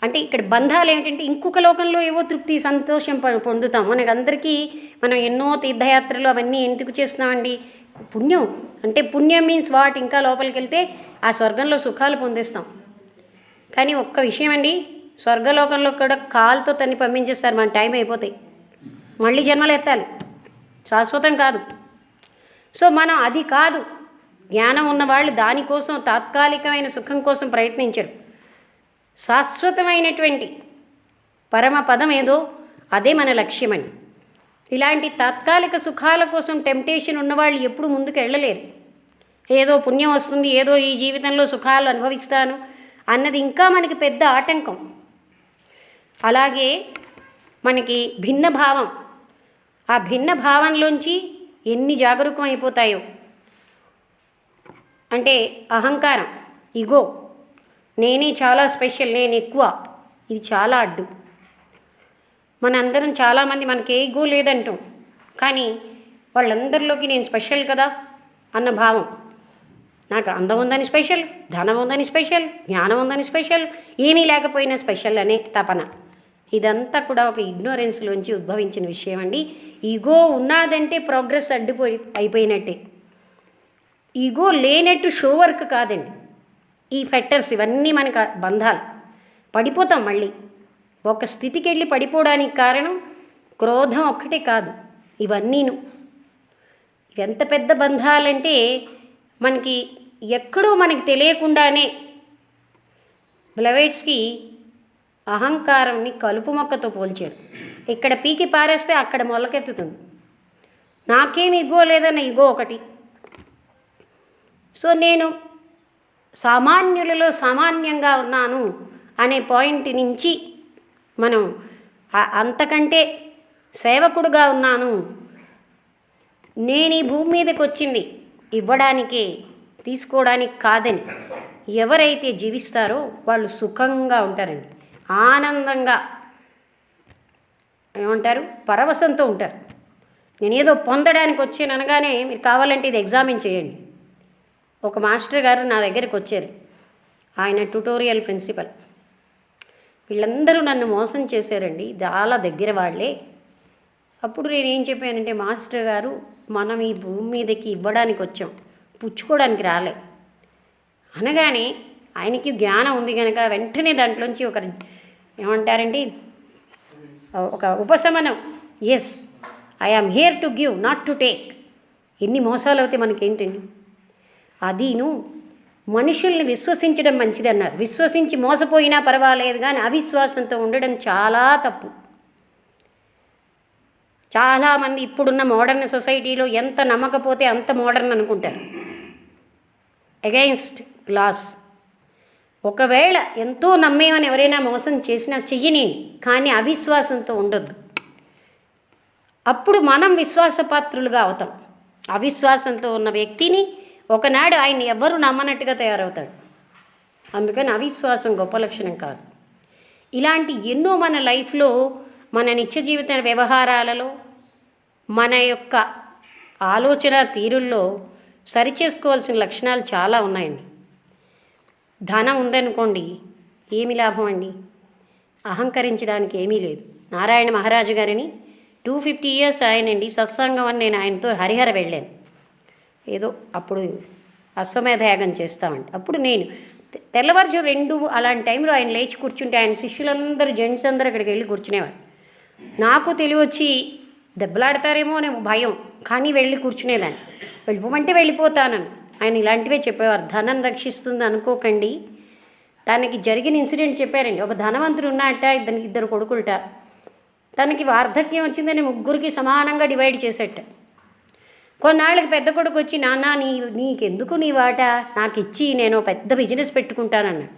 అంటే ఇక్కడ బంధాలు ఏమిటంటే ఇంకొక లోకంలో ఏవో తృప్తి సంతోషం పొందుతాం. మనకు అందరికీ మనం ఎన్నో తీర్థయాత్రలు అవన్నీ ఎందుకు చేస్తున్నామండి, పుణ్యం అంటే పుణ్యం మీన్స్ వాట్, ఇంకా లోపలికి వెళ్తే ఆ స్వర్గంలో సుఖాలు పొందేస్తాం. కానీ ఒక్క విషయం అండి, స్వర్గలోకంలో కూడా కాలుతో తన్ని పంపించేస్తారు, మన టైం అయిపోతాయి, మళ్ళీ జన్మలు ఎత్తాలి, శాశ్వతం కాదు. సో మనం అది కాదు, జ్ఞానం ఉన్నవాళ్ళు దానికోసం తాత్కాలికమైన సుఖం కోసం ప్రయత్నించరు. శాశ్వతమైనటువంటి పరమ పదం ఏదో అదే మన లక్ష్యమని. ఇలాంటి తాత్కాలిక సుఖాల కోసం టెంప్టేషన్ ఉన్నవాళ్ళు ఎప్పుడు ముందుకు వెళ్ళలేరు. ఏదో పుణ్యం వస్తుంది, ఏదో ఈ జీవితంలో సుఖాలు అనుభవిస్తాను అన్నది ఇంకా మనకి పెద్ద ఆటంకం. అలాగే మనకి భిన్న భావం, ఆ భిన్న భావంలోంచి ఎన్ని జాగరూకం అయిపోతాయో. అంటే అహంకారం, ఇగో, నేనే చాలా స్పెషల్, నేను ఎక్కువ, ఇది చాలా అడ్డు. మనందరం చాలామంది మనకి ఏ ఇగో లేదంటాం, కానీ వాళ్ళందరిలోకి నేను స్పెషల్ కదా అన్న భావం. నాకు అందం ఉందని స్పెషల్, ధనం ఉందని స్పెషల్, జ్ఞానం ఉందని స్పెషల్, ఏమీ లేకపోయినా స్పెషల్ అనే తపన. ఇదంతా కూడా ఒక ఇగ్నోరెన్స్లోంచి ఉద్భవించిన విషయం అండి. ఈగో ఉన్నదంటే ప్రోగ్రెస్ అయిపోయినట్టే. ఈగో లేనట్టు షో వర్క్ కాదండి. ఈ ఫెక్టర్స్ ఇవన్నీ మనకు బంధాలు. పడిపోతాం మళ్ళీ. ఒక స్థితికి వెళ్ళి పడిపోవడానికి కారణం క్రోధం ఒక్కటే కాదు, ఇవన్నీను. ఎంత పెద్ద బంధాలంటే మనకి ఎక్కడో మనకి తెలియకుండానే బ్లవైట్స్కి అహంకారంని కలుపు మొక్కతో పోల్చారు. ఇక్కడ పీకి పారేస్తే అక్కడ మొలకెత్తుతుంది. నాకేమి ఇగో లేదన్న ఇగో ఒకటి. సో నేను సామాన్యులలో సామాన్యంగా ఉన్నాను అనే పాయింట్ నుంచి మనం అంతకంటే సేవకుడుగా ఉన్నాను, నేను ఈ భూమి మీదకి వచ్చింది ఇవ్వడానికే, తీసుకోవడానికి కాదని ఎవరైతే జీవిస్తారో వాళ్ళు సుఖంగా ఉంటారండి. ఆనందంగా, ఏమంటారు, పరవశంతో ఉంటారు. నేనేదో పొందడానికి వచ్చాను అనగానే మీరు కావాలంటే ఇది ఎగ్జామిన్ చేయండి. ఒక మాస్టర్ గారు నా దగ్గరికి వచ్చారు. ఆయన ట్యుటోరియల్ ప్రిన్సిపల్. వీళ్ళందరూ నన్ను మోసం చేశారండి, చాలా దగ్గర వాళ్ళే. అప్పుడు నేనేం చెప్పానంటే, మాస్టర్ గారు, మనం ఈ భూమి మీదకి ఇవ్వడానికి వచ్చాం, పుచ్చుకోవడానికి రాలే అనగానే ఆయనకి జ్ఞానం ఉంది కనుక వెంటనే దాంట్లోంచి ఒక ఏమంటారండి, ఒక ఉపశమనం. Yes, I am here to give, not to take. ఎన్ని మోసాలు అవుతే మనకేంటండి. అదీను మనుషుల్ని విశ్వసించడం మంచిదన్నారు. విశ్వసించి మోసపోయినా పర్వాలేదు, కానీ అవిశ్వాసంతో ఉండడం చాలా తప్పు. చాలామంది ఇప్పుడున్న మోడర్న్ సొసైటీలో ఎంత నమ్మకపోతే అంత మోడర్న్ అనుకుంటారు. Against laws. ఒకవేళ ఎంతో నమ్మేమని ఎవరైనా మోసం చేసినా చెయ్యనేండి, కానీ అవిశ్వాసంతో ఉండొద్దు. అప్పుడు మనం విశ్వాసపాత్రులుగా అవుతాం. అవిశ్వాసంతో ఉన్న వ్యక్తిని ఒకనాడు ఆయన ఎవ్వరూ నమ్మనట్టుగా తయారవుతాడు. అందుకని అవిశ్వాసం గొప్ప లక్షణం కాదు. ఇలాంటి ఎన్నో మన లైఫ్లో, మన నిత్య జీవిత వ్యవహారాలలో, మన యొక్క ఆలోచన తీరుల్లో సరిచేసుకోవాల్సిన లక్షణాలు చాలా ఉన్నాయండి. ధనం ఉందనుకోండి, ఏమి లాభం అండి? అహంకరించడానికి ఏమీ లేదు. నారాయణ మహారాజు గారిని 250 years ఆయనండి సత్సంగం అని నేను ఆయనతో హరిహర వెళ్ళాను. ఏదో అప్పుడు అశ్వమేధ యాగం చేస్తామండి. అప్పుడు నేను తెల్లవారుజు 2 అలాంటి టైంలో ఆయన లేచి కూర్చుంటే ఆయన శిష్యులందరూ, జెంట్స్ అందరూ అక్కడికి వెళ్ళి కూర్చునేవారు. నాకు తెలివచ్చి దెబ్బలాడతారేమో అనే భయం, కానీ వెళ్ళి కూర్చునేదాన్ని. వెళ్ళిపోమంటే వెళ్ళిపోతానని ఆయన ఇలాంటివే చెప్పేవారు. ధనం రక్షిస్తుంది అనుకోకండి. తనకి జరిగిన ఇన్సిడెంట్ చెప్పారండి. ఒక ధనవంతుడు ఉన్నట్ట, ఇద్దరు కొడుకులట. తనకి వార్ధక్యం వచ్చిందని ముగ్గురికి సమానంగా డివైడ్ చేసేట. కొన్నాళ్ళకి పెద్ద కొడుకు వచ్చి, నాన్న నీకెందుకు నీ వాటా నాకు ఇచ్చి నేను పెద్ద బిజినెస్ పెట్టుకుంటానన్నాడు.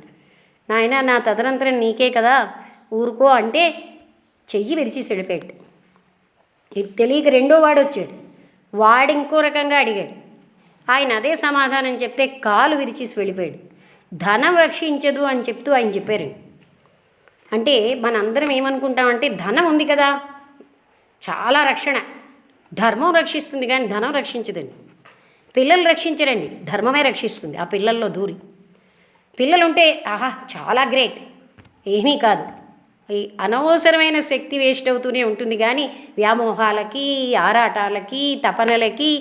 నాయన, నా తదనంతరం నీకే కదా, ఊరుకో అంటే చెయ్యి విరిచి సెడిపెట్టు. ఇది తెలియక రెండో వాడు వచ్చాడు. వాడు ఇంకో రకంగా అడిగాడు. ఆయన అదే సమాధానం చెప్తే కాలు విరిచేసి వెళ్ళిపోయాడు. ధనం రక్షించదు అని చెప్తూ ఆయన చెప్పారు. అంటే మనందరం ఏమనుకుంటామంటే, ధనం ఉంది కదా చాలా రక్షణ, ధర్మం రక్షిస్తుంది కానీ ధనం రక్షించదండి. పిల్లలు రక్షించరండి, ధర్మమే రక్షిస్తుంది. ఆ పిల్లల్లో దూరి పిల్లలు ఉంటే ఆహా చాలా గ్రేట్, ఏమీ కాదు. ఈ అనవసరమైన శక్తి వేస్ట్ అవుతూనే ఉంటుంది. కానీ వ్యామోహాలకి, ఆరాటాలకి, తపనలకి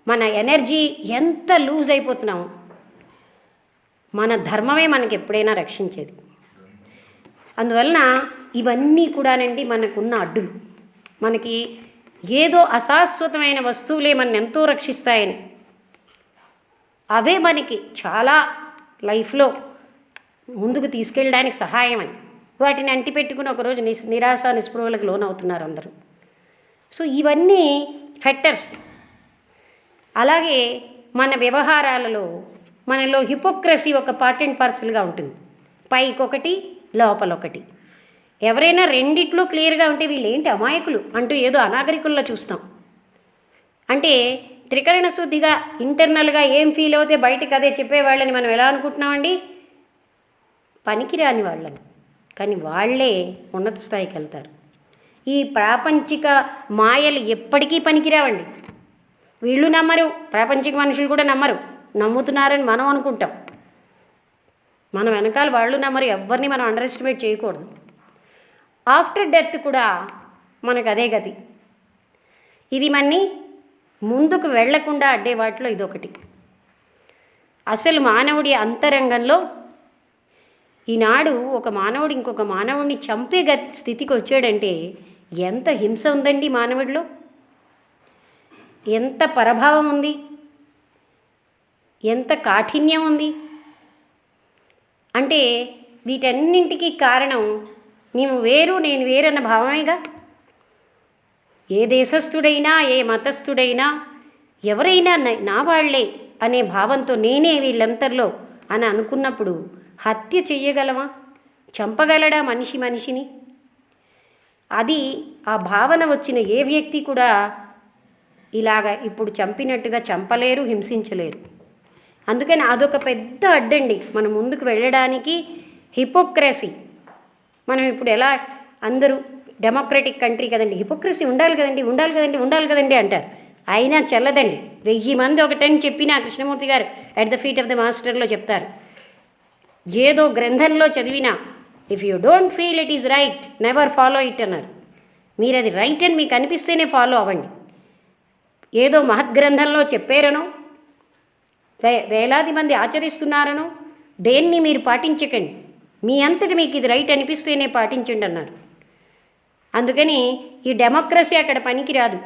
మన ఎనర్జీ ఎంత లూజ్ అయిపోతున్నాము. మన ధర్మమే మనకి ఎప్పుడైనా రక్షించేది. అందువలన ఇవన్నీ కూడానండి మనకున్న అడ్డులు. మనకి ఏదో అశాశ్వతమైన వస్తువులే మన ఎంతో రక్షిస్తాయని, అవే మనకి చాలా లైఫ్లో ముందుకు తీసుకెళ్ళడానికి సహాయమని వాటిని అంటిపెట్టుకుని ఒకరోజు నిరాశ నిస్పృహలకు లోనవుతున్నారు అందరూ. సో ఇవన్నీ ఫ్యాక్టర్స్. అలాగే మన వ్యవహారాలలో మనలో హిపోక్రసీ ఒక పార్ట్ అండ్ పార్సల్గా ఉంటుంది. పైకొకటి, లోపలొకటి. ఎవరైనా రెండిట్లో క్లియర్గా ఉంటే వీళ్ళు ఏంటి అమాయకులు అంటూ ఏదో అనాగరికుల్లో చూస్తాం. అంటే త్రికరణ శుద్ధిగా ఇంటర్నల్గా ఏం ఫీల్ అవుతే బయటకు అదే చెప్పేవాళ్ళని మనం ఎలా అనుకుంటున్నామండి? పనికిరాని వాళ్ళని. కానీ వాళ్ళే ఉన్నత స్థాయికి వెళ్తారు. ఈ ప్రాపంచిక మాయలు ఎప్పటికీ పనికిరావండి. వీళ్ళు నమ్మరు, ప్రాపంచిక మనుషులు కూడా నమ్మరు. నమ్ముతున్నారని మనం అనుకుంటాం. మన వెనకాల వాళ్ళు నమ్మరు. ఎవరిని మనం అండర్ ఎస్టిమేట్ చేయకూడదు. ఆఫ్టర్ డెత్ కూడా మనకు అదే గతి. ఇది మన్ని ముందుకు వెళ్లకుండా అడ్డే వాటిలో ఇదొకటి. అసలు మానవుడి అంతరంగంలో ఈనాడు ఒక మానవుడు ఇంకొక మానవుడిని చంపే స్థితికి వచ్చాడంటే ఎంత హింస ఉందండి మానవుడిలో, ఎంత పరభావం ఉంది, ఎంత కాఠిన్యం ఉంది. అంటే వీటన్నింటికీ కారణం నీవు వేరు నేను వేరన్న భావమేగా. ఏ దేశస్థుడైనా ఏ మతస్థుడైనా ఎవరైనా నా వాళ్లే అనే భావంతో నేనే వీళ్ళంతరిలో అని అనుకున్నప్పుడు హత్య చెయ్యగలవా? చంపగలడా మనిషిని? అది ఆ భావన వచ్చిన ఏ వ్యక్తి కూడా ఇలాగ ఇప్పుడు చంపినట్టుగా చంపలేరు, హింసించలేరు. అందుకని అదొక పెద్ద అడ్డండి మన ముందుకు వెళ్ళడానికి. హిపోక్రసీ. మనం ఇప్పుడు ఎలా అందరూ డెమోక్రటిక్ కంట్రీ కదండి, హిపోక్రసీ ఉండాలి కదండి అంటారు. అయినా చెల్లదండి. 1000 మంది ఒకటని చెప్పినా Krishnamurti garu At the Feet of the మాస్టర్లో చెప్తారు. ఏదో గ్రంథంలో చదివినా if you don't feel it is right never follow it అన్నారు. మీరు అది రైట్ అని మీకు అనిపిస్తేనే ఫాలో అవ్వండి. ఏదో మహద్గ్రంథంలో చెప్పారనో వేలాది మంది ఆచరిస్తున్నారనో దేన్ని మీరు పాటించకండి. మీ అంతటి మీకు ఇది రైట్ అనిపిస్తేనే పాటించండి అన్నారు. అందుకని ఈ డెమోక్రసీ అక్కడ పనికి రాదు.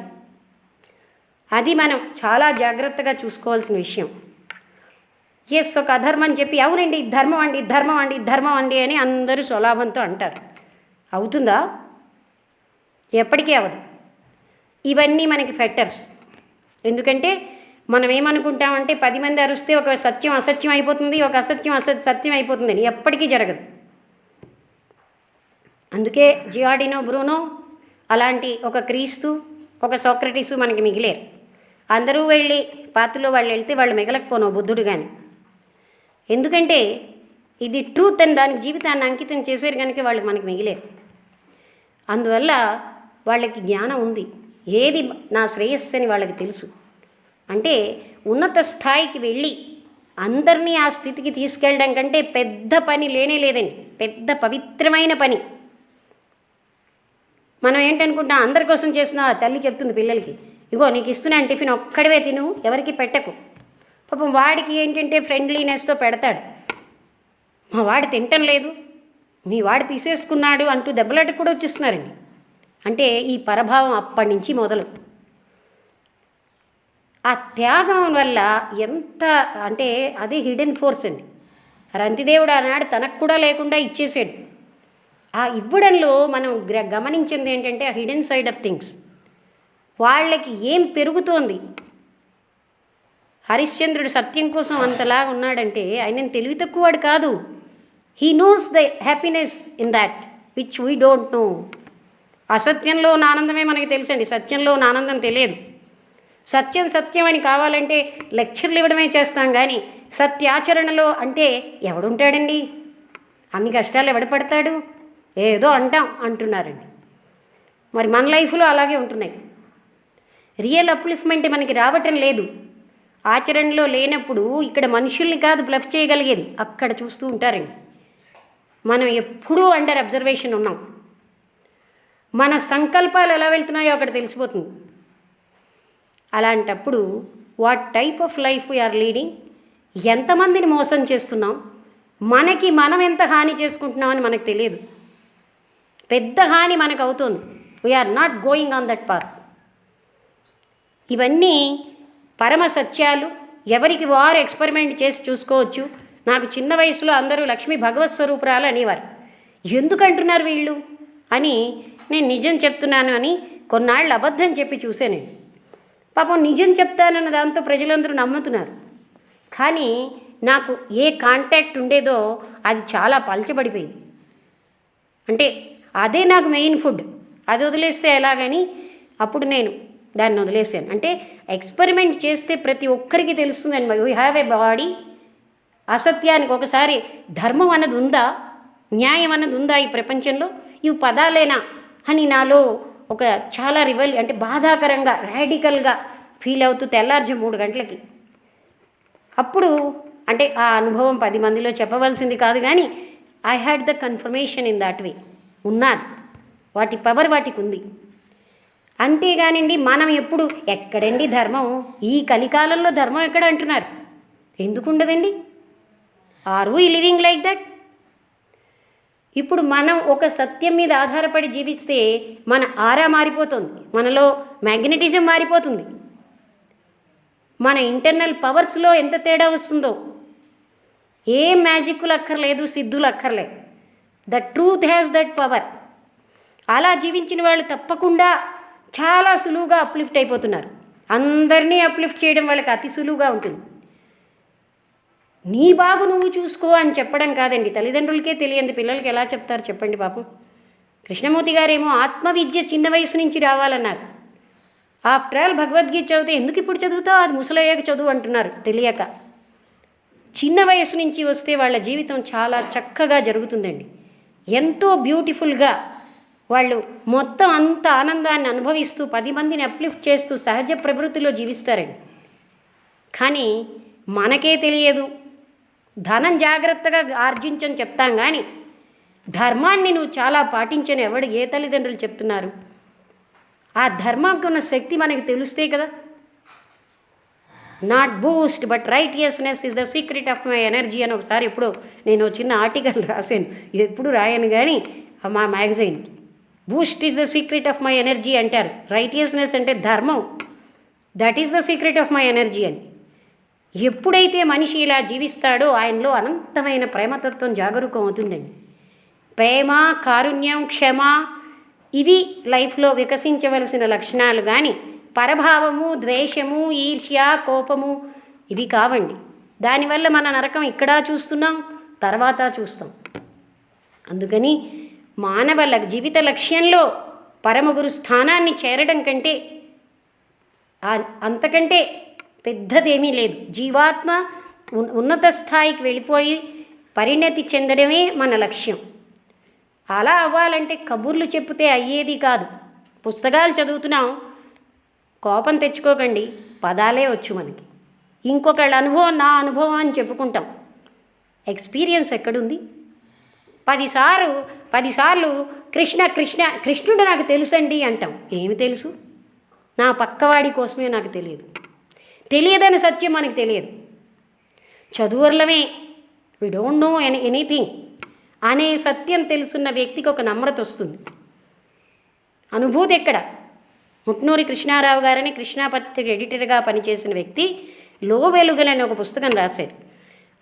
అది మనం చాలా జాగ్రత్తగా చూసుకోవాల్సిన విషయం. ఎస్, ఒక అధర్మం చెప్పి అవునండి ధర్మం అండి అని అందరూ స్వలాభంతో అంటారు. అవుతుందా? ఎప్పటికీ అవ్వదు. ఇవన్నీ మనకి ఫెక్టర్స్. ఎందుకంటే మనం ఏమనుకుంటామంటే 10 మంది అరుస్తే ఒక సత్యం అసత్యం అయిపోతుంది, ఒక అసత్యం సత్యం అయిపోతుంది అని. ఎప్పటికీ జరగదు. అందుకే జియాడినో బ్రూనో అలాంటి ఒక క్రీస్తు, ఒక సోక్రటీసు మనకి మిగిలేరు. అందరూ వెళ్ళి పాత్రలో వాళ్ళు వెళ్తే వాళ్ళు మిగలకపోను బుద్ధుడు కానీ. ఎందుకంటే ఇది ట్రూత్ అని దానికి జీవితాన్ని అంకితం చేశారు కనుక వాళ్ళకి మనకి మిగిలేరు. అందువల్ల వాళ్ళకి జ్ఞానం ఉంది. ఏది నా శ్రేయస్సు అని వాళ్ళకి తెలుసు. అంటే ఉన్నత స్థాయికి వెళ్ళి అందరినీ ఆ స్థితికి తీసుకెళ్ళడం కంటే పెద్ద పని లేదండి. పెద్ద పవిత్రమైన పని. మనం ఏంటనుకుంటాం, అందరి కోసం చేసిన తల్లి చెప్తుంది పిల్లలకి, ఇగో నీకు ఇస్తున్నాను టిఫిన్, ఒక్కడివే తిను, ఎవరికి పెట్టకు. పాపం వాడికి ఏంటంటే ఫ్రెండ్లీనెస్తో పెడతాడు. మా వాడు తింటం లేదు, మీ వాడు తీసేసుకున్నాడు అంటూ దెబ్బలాటకు కూడా వచ్చేస్తున్నారండి. అంటే ఈ పరభావం అప్పటి నుంచి మొదలు. ఆ త్యాగం వల్ల ఎంత అంటే అది హిడెన్ ఫోర్స్ అండి. రంతిదేవుడు ఆనాడు తనకు కూడా లేకుండా ఇచ్చేసాడు. ఆ ఇవ్వడంలో మనం గమనించింది ఏంటంటే ఆ హిడెన్ సైడ్ ఆఫ్ థింగ్స్. వాళ్ళకి ఏం పెరుగుతోంది. హరిశ్చంద్రుడు సత్యం కోసం అంతలా ఉన్నాడంటే ఆయన తెలివి తక్కువవాడు కాదు. He knows the happiness in that which we don't know. అసత్యంలో ఉన్న ఆనందమే మనకి తెలుసండి, సత్యంలో ఉన్న ఆనందం తెలియదు. సత్యం అని కావాలంటే లెక్చర్లు ఇవ్వడమే చేస్తాం కానీ సత్యాచరణలో అంటే ఎవడుంటాడండి? అన్ని కష్టాలు ఎవడపడతాడు? ఏదో అంటున్నారండి. మరి మన లైఫ్లో అలాగే ఉంటున్నాయి. రియల్ అప్లిఫ్ట్మెంట్ మనకి రావటం లేదు. ఆచరణలో లేనప్పుడు ఇక్కడ మనుషుల్ని కాదు బ్లఫ్ చేయగలిగేది, అక్కడ చూస్తూ ఉంటారండి. మనం ఎప్పుడూ అండర్ అబ్జర్వేషన్ ఉన్నాం. మన సంకల్పాలు ఎలా వెళ్తున్నాయో అక్కడ తెలిసిపోతుంది. అలాంటప్పుడు what type of life we're leading, ఎంతమందిని మోసం చేస్తున్నాం, మనకి మనం ఎంత హాని చేసుకుంటున్నామని మనకు తెలియదు. పెద్ద హాని మనకు అవుతుంది. We're not going on that path. ఇవన్నీ పరమ సత్యాలు. ఎవరికి వారు ఎక్స్పెరిమెంట్ చేసి చూసుకోవచ్చు. నాకు చిన్న వయసులో అందరూ లక్ష్మీ భగవత్ స్వరూపురాలు అనేవారు. ఎందుకంటున్నారు వీళ్ళు అని నేను నిజం చెప్తున్నాను అని కొన్నాళ్ళు అబద్ధం చెప్పి చూశాను. పాపం నిజం చెప్తానన్న దాంతో ప్రజలందరూ నమ్ముతున్నారు. కానీ నాకు ఏ కాంటాక్ట్ ఉండేదో అది చాలా పలచబడిపోయింది. అంటే అదే నాకు మెయిన్ ఫుడ్. అది వదిలేస్తే ఎలాగని అప్పుడు నేను దాన్ని వదిలేసాను. అంటే ఎక్స్పెరిమెంట్ చేస్తే ప్రతి ఒక్కరికి తెలుస్తుందండి. We have a body. అసత్యానికి ఒకసారి ధర్మం అన్నది ఉందా, న్యాయం అన్నది ఉందా ఈ ప్రపంచంలో, ఇవి పదాలేనా అని నాలో ఒక చాలా అంటే బాధాకరంగా రాడికల్గా ఫీల్ అవుతూ తెల్లార్జు 3 గంటలకి అప్పుడు అంటే ఆ అనుభవం 10 మందిలో చెప్పవలసింది కాదు, కానీ I had the confirmation in that way. ఉన్నది, వాటి పవర్ వాటికి ఉంది. అంతేగానండి మనం ఎప్పుడు ఎక్కడండి ధర్మం, ఈ కలికాలంలో ధర్మం ఎక్కడ అంటున్నారు, ఎందుకు ఉండదండి? Are we living like that? ఇప్పుడు మనం ఒక సత్యం మీద ఆధారపడి జీవిస్తే మన ఆరా మారిపోతుంది, మనలో మ్యాగ్నెటిజం మారిపోతుంది, మన ఇంటర్నల్ పవర్స్లో ఎంత తేడా వస్తుందో. ఏం మ్యాజిక్లు అక్కర్లేదు, సిద్ధులు అక్కర్లేదు. The truth has that power. అలా జీవించిన వాళ్ళు తప్పకుండా చాలా సులువుగా అప్లిఫ్ట్ అయిపోతున్నారు. అందరినీ అప్లిఫ్ట్ చేయడం వాళ్ళకి అతి సులువుగా ఉంటుంది. నీ బాబు నువ్వు చూసుకో అని చెప్పడం కాదండి, తల్లిదండ్రులకే తెలియంది పిల్లలకి ఎలా చెప్తారు చెప్పండి పాపం. కృష్ణమూర్తి గారేమో ఆత్మవిద్య చిన్న వయసు నుంచి రావాలన్నారు. ఆఫ్టర్ ఆల్ భగవద్గీత చదివితే ఎందుకు ఇప్పుడు చదువుతావు, అది ముసలయ్యాక చదువు అంటున్నారు తెలియక. చిన్న వయసు నుంచి వస్తే వాళ్ళ జీవితం చాలా చక్కగా జరుగుతుందండి. ఎంతో బ్యూటిఫుల్గా వాళ్ళు మొత్తం అంత ఆనందాన్ని అనుభవిస్తూ 10 మందిని అప్లిఫ్ట్ చేస్తూ సహజ ప్రవృత్తిలో జీవిస్తారండి. కానీ మనకే తెలియదు. ధనం జాగ్రత్తగా ఆర్జించని చెప్తాం, కానీ ధర్మాన్ని నువ్వు చాలా పాటించని ఏ తల్లిదండ్రులు చెప్తున్నారు? ఆ ధర్మానికి ఉన్న శక్తి మనకి తెలుస్తే కదా. Not Boost but righteousness is the secret of my energy అని ఒకసారి ఎప్పుడో నేను చిన్న ఆర్టికల్ రాశాను, ఎప్పుడు రాయను కానీ మా మ్యాగజైన్కి. Boost is the secret of my energy అంటారు, రైటియస్నెస్ అంటే ధర్మం, that is the secret of my energy అని. ఎప్పుడైతే మనిషి ఇలా జీవిస్తాడో ఆయనలో అనంతమైన ప్రేమతత్వం జాగరూకం అవుతుందండి. ప్రేమ, కారుణ్యం, క్షమ ఇవి లైఫ్లో వికసించవలసిన లక్షణాలు, కానీ పరభావము, ద్వేషము, ఈర్ష్య, కోపము ఇవి కావండి. దానివల్ల మన నరకం ఇక్కడ చూస్తున్నాం, తర్వాత చూస్తాం. అందుకని మానవ జీవిత లక్ష్యంలో పరమగురు స్థానాన్ని చేరడం కంటే అంతకంటే పెద్దదేమీ లేదు. జీవాత్మ ఉన్నత స్థాయికి వెళ్ళిపోయి పరిణతి చెందడమే మన లక్ష్యం. అలా అవ్వాలంటే కబుర్లు చెప్తే అయ్యేది కాదు. పుస్తకాలు చదువుతున్నాం, కోపం తెచ్చుకోకండి, పదాలే వచ్చు మనకి. ఇంకొకళ్ళ అనుభవం నా అనుభవం అని చెప్పుకుంటాం, ఎక్స్పీరియన్స్ ఎక్కడుంది? 10 సార్లు కృష్ణ కృష్ణ కృష్ణుడు నాకు తెలుసండి అంటాం. ఏమి తెలుసు? నా పక్కవాడి కోసమే నాకు తెలియదని సత్యం మనకు తెలియదు. చదువర్లమే, వి డోంట్ నో ఎనీథింగ్ అనే సత్యం తెలుసున్న వ్యక్తికి ఒక నమ్రత వస్తుంది. అనుభూతి ఎక్కడ? ముట్నూరి కృష్ణారావు గారని కృష్ణాపత్రిక ఎడిటర్గా పనిచేసిన వ్యక్తి లో వెలుగులని ఒక పుస్తకం రాశారు.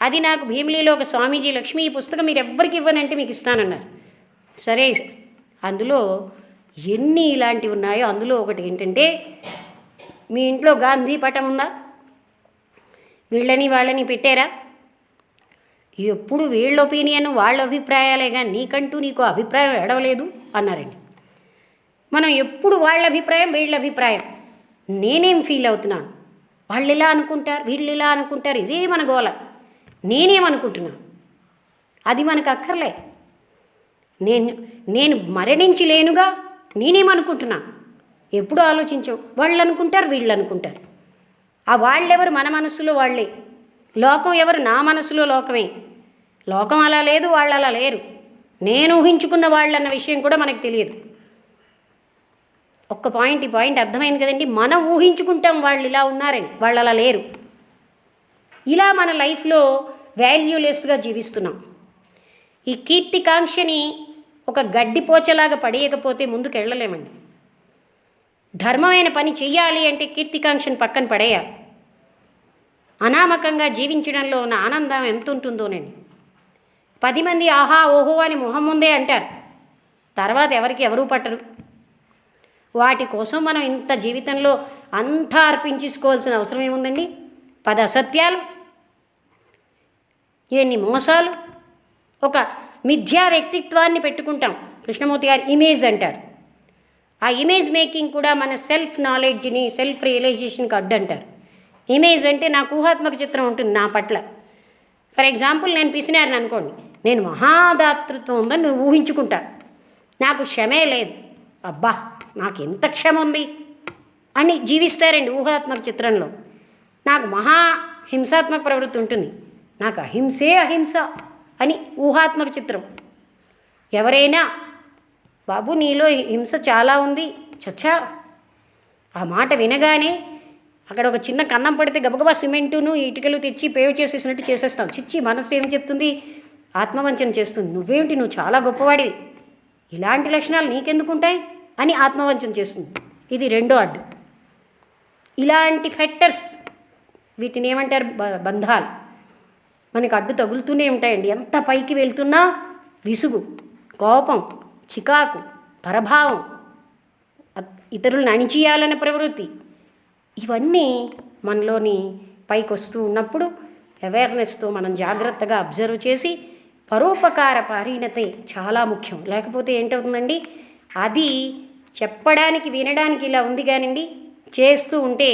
అది నాకు భీమిలీలో ఒక స్వామీజీ, లక్ష్మి ఈ పుస్తకం మీరు ఎవ్వరికి ఇవ్వనంటే మీకు ఇస్తానన్నారు. సరే, అందులో ఎన్ని ఇలాంటివి ఉన్నాయో అందులో ఒకటి ఏంటంటే, మీ ఇంట్లో గాంధీ పటం ఉందా? వీళ్ళని వాళ్ళని పెట్టారా? ఎప్పుడు వీళ్ళ ఒపీనియన్ వాళ్ళ అభిప్రాయాలే, కానీ నీకు అభిప్రాయం ఎడవలేదు అన్నారండి. మనం ఎప్పుడు వాళ్ళ అభిప్రాయం వీళ్ళ అభిప్రాయం, నేనేం ఫీల్ అవుతున్నాను, వాళ్ళు ఇలా అనుకుంటారు వీళ్ళు ఇలా అనుకుంటారు, ఇదే మన గోల. నేనేమనుకుంటున్నాను అది మనకు అక్కర్లే. నేను మరణించి లేనుగా, నేనేమనుకుంటున్నా ఎప్పుడు ఆలోచించాం. వాళ్ళు అనుకుంటారు వీళ్ళు అనుకుంటారు. ఆ వాళ్ళెవరు? మన మనస్సులో వాళ్ళే. లోకం ఎవరు? నా మనసులో లోకమే. లోకం అలా లేదు, వాళ్ళు అలా లేరు. నేను ఊహించుకున్న వాళ్ళన్న విషయం కూడా మనకు తెలియదు. ఈ పాయింట్ అర్థమైంది కదండి. మనం ఊహించుకుంటాం వాళ్ళు ఇలా ఉన్నారని, వాళ్ళు అలా లేరు. ఇలా మన లైఫ్లో వాల్యూలెస్గా జీవిస్తున్నాం. ఈ కీర్తికాంక్షని ఒక గడ్డిపోచలాగా పడేయకపోతే ముందుకు వెళ్ళలేమండి. ధర్మమైన పని చెయ్యాలి అంటే కీర్తికాంక్షను పక్కన పడేయాలి. అనామకంగా జీవించడంలో ఉన్న ఆనందం ఎంత ఉంటుందోనండి. 10 మంది ఆహా ఓహో అని మొహం ముందే అంటారు, తర్వాత ఎవరూ పట్టరు. వాటి కోసం మనం ఇంత జీవితంలో అంతా అర్పించేసుకోవాల్సిన అవసరం ఏముందండి? 10 అసత్యాలు, ఎన్ని మోసాలు, ఒక మిథ్యా వ్యక్తిత్వాన్ని పెట్టుకుంటాం. కృష్ణమూర్తి గారు ఇమేజ్ అంటారు. ఆ ఇమేజ్ మేకింగ్ కూడా మన సెల్ఫ్ నాలెడ్జ్ని, సెల్ఫ్ రియలైజేషన్కి అడ్డు అంటారు. ఇమేజ్ అంటే నాకు ఊహాత్మక చిత్రం ఉంటుంది నా పట్ల. ఫర్ ఎగ్జాంపుల్, నేను పిసినారని అనుకోండి, నేను మహాదాతృత్వం ఉందని నువ్వు ఊహించుకుంటా. నాకు క్షమే లేదు, అబ్బా నాకు ఎంత క్షమ ఉంది అని జీవిస్తారండి ఊహాత్మక చిత్రంలో. నాకు మహా హింసాత్మక ప్రవృత్తి ఉంటుంది, నాకు అహింసే అహింస అని ఊహాత్మక చిత్రం. ఎవరైనా బాబు నీలో హింస చాలా ఉంది, చచ్చా ఆ మాట వినగానే అక్కడ ఒక చిన్న కన్నం పడితే గబగబా సిమెంటును ఇటుకలు తెచ్చి పేవ్ చేసేసినట్టు చేసేస్తాం. చిచ్చి మనసు ఏం చెప్తుంది? ఆత్మవంచన చేస్తుంది. నువ్వేమిటి, నువ్వు చాలా గొప్పవాడివి, ఇలాంటి లక్షణాలు నీకెందుకుంటాయి అని ఆత్మవంచన చేస్తుంది. ఇది రెండో అడ్డు. ఇలాంటి ఫెక్టర్స్, వీటిని ఏమంటారు? బంధాలు మనకి అడ్డు తగులుతూనే ఉంటాయండి. ఎంత పైకి వెళ్తున్నా విసుగు, కోపం, చికాకు, పరభావం, ఇతరులను అణిచేయాలనే ప్రవృత్తి, ఇవన్నీ మనలోని పైకి వస్తూ ఉన్నప్పుడు అవేర్నెస్తో మనం జాగ్రత్తగా అబ్జర్వ్ చేసి పరోపకార పారీణతే చాలా ముఖ్యం. లేకపోతే ఏంటవుతుందండి, అది చెప్పడానికి వినడానికి ఇలా ఉంది కానివ్వండి, చేస్తూ ఉంటే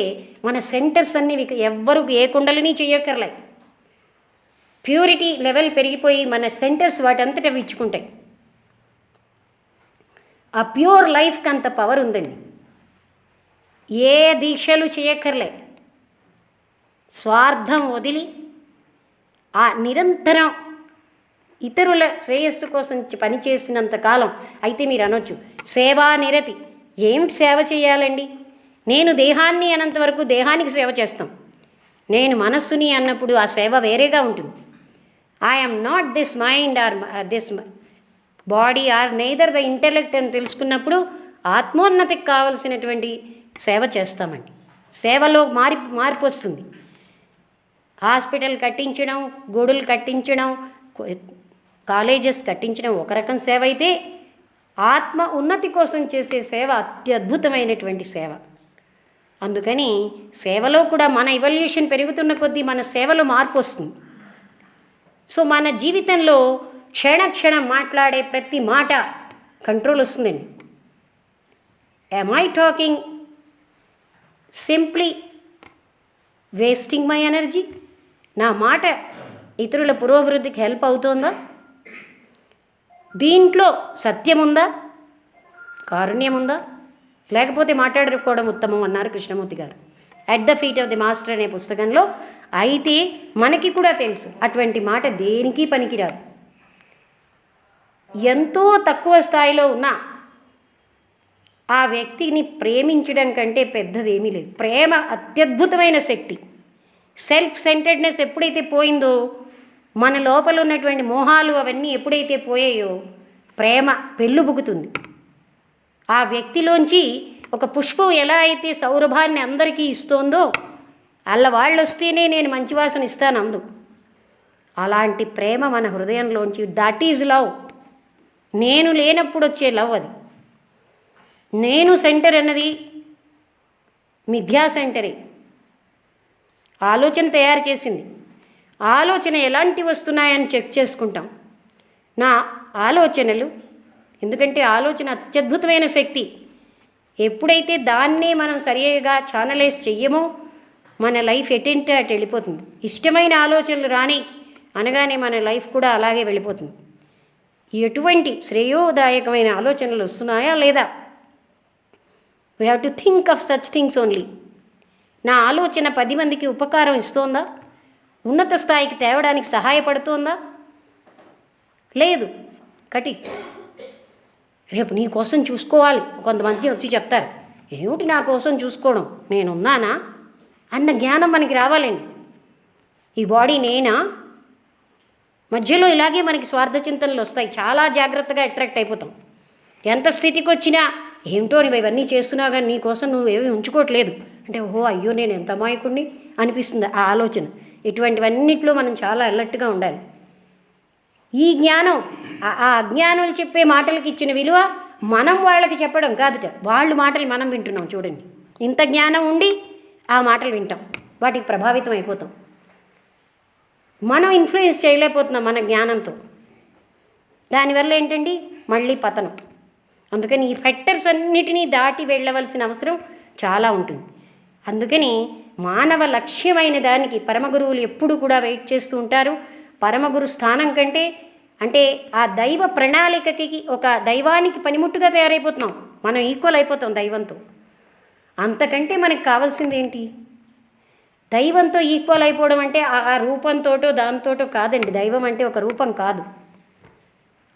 మన సెంటర్స్ అన్నీ ఎవ్వరు ఏ కుండలిని చేయక్కర్లే, ప్యూరిటీ లెవెల్ పెరిగిపోయి మన సెంటర్స్ వాటంతటా విచ్చుకుంటాయి. ఆ ప్యూర్ లైఫ్కి అంత పవర్ ఉందండి. ఏ దీక్షలు చేయక్కర్లే, స్వార్థం వదిలి ఆ నిరంతరం ఇతరుల శ్రేయస్సు కోసం పనిచేసినంతకాలం. అయితే మీరు అనొచ్చు, సేవా నిరతి. ఏమిటి సేవ చేయాలండి? నేను దేహాన్ని అన్నంతవరకు దేహానికి సేవ చేస్తాం. నేను మనస్సుని అన్నప్పుడు ఆ సేవ వేరేగా ఉంటుంది. I'm not this mind or this body or neither the intellect అని తెలుసుకున్నప్పుడు ఆత్మోన్నతికి కావలసినటువంటి సేవ చేస్తామండి. సేవలో మార్పు వస్తుంది. హాస్పిటల్ కట్టించడం, గుడులు కట్టించడం, కాలేజెస్ కట్టించడం ఒక రకం సేవ అయితే, ఆత్మ ఉన్నతి కోసం చేసే సేవ అత్యద్భుతమైనటువంటి సేవ. అందుకని సేవలో కూడా మన ఇవల్యూషన్ పెరుగుతున్న కొద్దీ మన సేవలో మార్పు వస్తుంది. సో మన జీవితంలో క్షణక్షణం మాట్లాడే ప్రతి మాట కంట్రోల్ వస్తుందండి. am I talking simply wasting my energy? నా మాట ఇతరుల పురోభివృద్ధికి హెల్ప్ అవుతుందా? దీంట్లో సత్యం ఉందా, కారుణ్యం ఉందా? లేకపోతే మాట్లాడుకోవడం ఉత్తమం అన్నారు Krishnamurthy garu At the Feet of the master అనే పుస్తకంలో. అయితే మనకి కూడా తెలుసు అటువంటి మాట దేనికి పనికిరాదు. ఎంతో తక్కువ స్థాయిలో ఉన్న ఆ వ్యక్తిని ప్రేమించడం కంటే పెద్దదేమీ లేదు. ప్రేమ అత్యద్భుతమైన శక్తి. సెల్ఫ్ సెంటర్డ్నెస్ ఎప్పుడైతే పోయిందో, మన లోపల ఉన్నటువంటి మోహాలు అవన్నీ ఎప్పుడైతే పోయాయో, ప్రేమ పెళ్ళుబుకుతుంది. ఆ వ్యక్తిలోంచి ఒక పుష్పం ఎలా అయితే సౌరభాన్ని అందరికీ ఇస్తోందో, అలా వాళ్ళు వస్తేనే నేను మంచి వాసన ఇస్తాను అందు, అలాంటి ప్రేమ మన హృదయంలోంచి, దట్ ఈజ్ లవ్. నేను లేనప్పుడు వచ్చే లవ్ అది. నేను సెంటర్ అన్నది మిథ్యా సెంటరే. ఆలోచన తయారు చేసింది. ఆలోచన ఎలాంటివి వస్తున్నాయని చెక్ చేసుకుంటాం. నా ఆలోచనలు, ఎందుకంటే ఆలోచన అత్యద్భుతమైన శక్తి. ఎప్పుడైతే దాన్నే మనం సరిగా ఛానలైజ్ చెయ్యమో మన లైఫ్ ఎటంటే అటు వెళ్ళిపోతుంది. ఇష్టమైన ఆలోచనలు రాని అనగానే మన లైఫ్ కూడా అలాగే వెళ్ళిపోతుంది. ఎటువంటి శ్రేయోదాయకమైన ఆలోచనలు వస్తున్నాయా లేదా? We have to think of such things only. నా ఆలోచన 10 మందికి ఉపకారం ఇస్తోందా? ఉన్నత స్థాయికి తేవడానికి సహాయపడుతోందా? లేదు. కటి రేపు నీ కోసం చూసుకోవాలి. కొంతమంది వచ్చి చెప్తారు, ఏమిటి నా కోసం చూసుకోవడం, నేనున్నానా అన్న జ్ఞానం మనకి రావాలండి. ఈ బాడీ నేనా? మధ్యలో ఇలాగే మనకి స్వార్థ చింతనలు వస్తాయి. చాలా జాగ్రత్తగా అట్రాక్ట్ అయిపోతాం. ఎంత స్థితికి వచ్చినా ఏమిటో నువ్వు ఇవన్నీ చేస్తున్నావు కానీ నీ కోసం నువ్వు ఏమీ ఉంచుకోవట్లేదు అంటే, ఓహో అయ్యో నేను ఎంత అమాయకుడిని అనిపిస్తుంది ఆ ఆలోచన. ఇటువంటివన్నిట్లో మనం చాలా అలర్ట్గా ఉండాలి. ఈ జ్ఞానం, ఆ అజ్ఞానులు చెప్పే మాటలకి ఇచ్చిన విలువ మనం వాళ్ళకి చెప్పడం కాదుట, వాళ్ళ మాటలు మనం వింటున్నాం. చూడండి, ఇంత జ్ఞానం ఉండి ఆ మాటలు వింటాం, వాటికి ప్రభావితం అయిపోతాం. మనం ఇన్ఫ్లుయెన్స్ చేయలేకపోతున్నాం మన జ్ఞానంతో. దానివల్ల ఏంటండి, మళ్ళీ పతనం. అందుకని ఈ ఫెక్టర్స్ అన్నిటినీ దాటి వెళ్ళవలసిన అవసరం చాలా ఉంటుంది. అందుకని మానవ లక్ష్యమైన దానికి పరమగురువులు ఎప్పుడు కూడా వెయిట్ చేస్తూ ఉంటారు. పరమగురు స్థానం కంటే అంటే ఆ దైవ ప్రణాళికకి ఒక దైవానికి పనిముట్టుగా తయారైపోతున్నాం, మనం ఈక్వల్ అయిపోతాం దైవంతో. అంతకంటే మనకు కావాల్సింది ఏంటి? దైవంతో ఈక్వల్ అయిపోవడం అంటే ఆ రూపంతోటో దాంతోటో కాదండి. దైవం అంటే ఒక రూపం కాదు,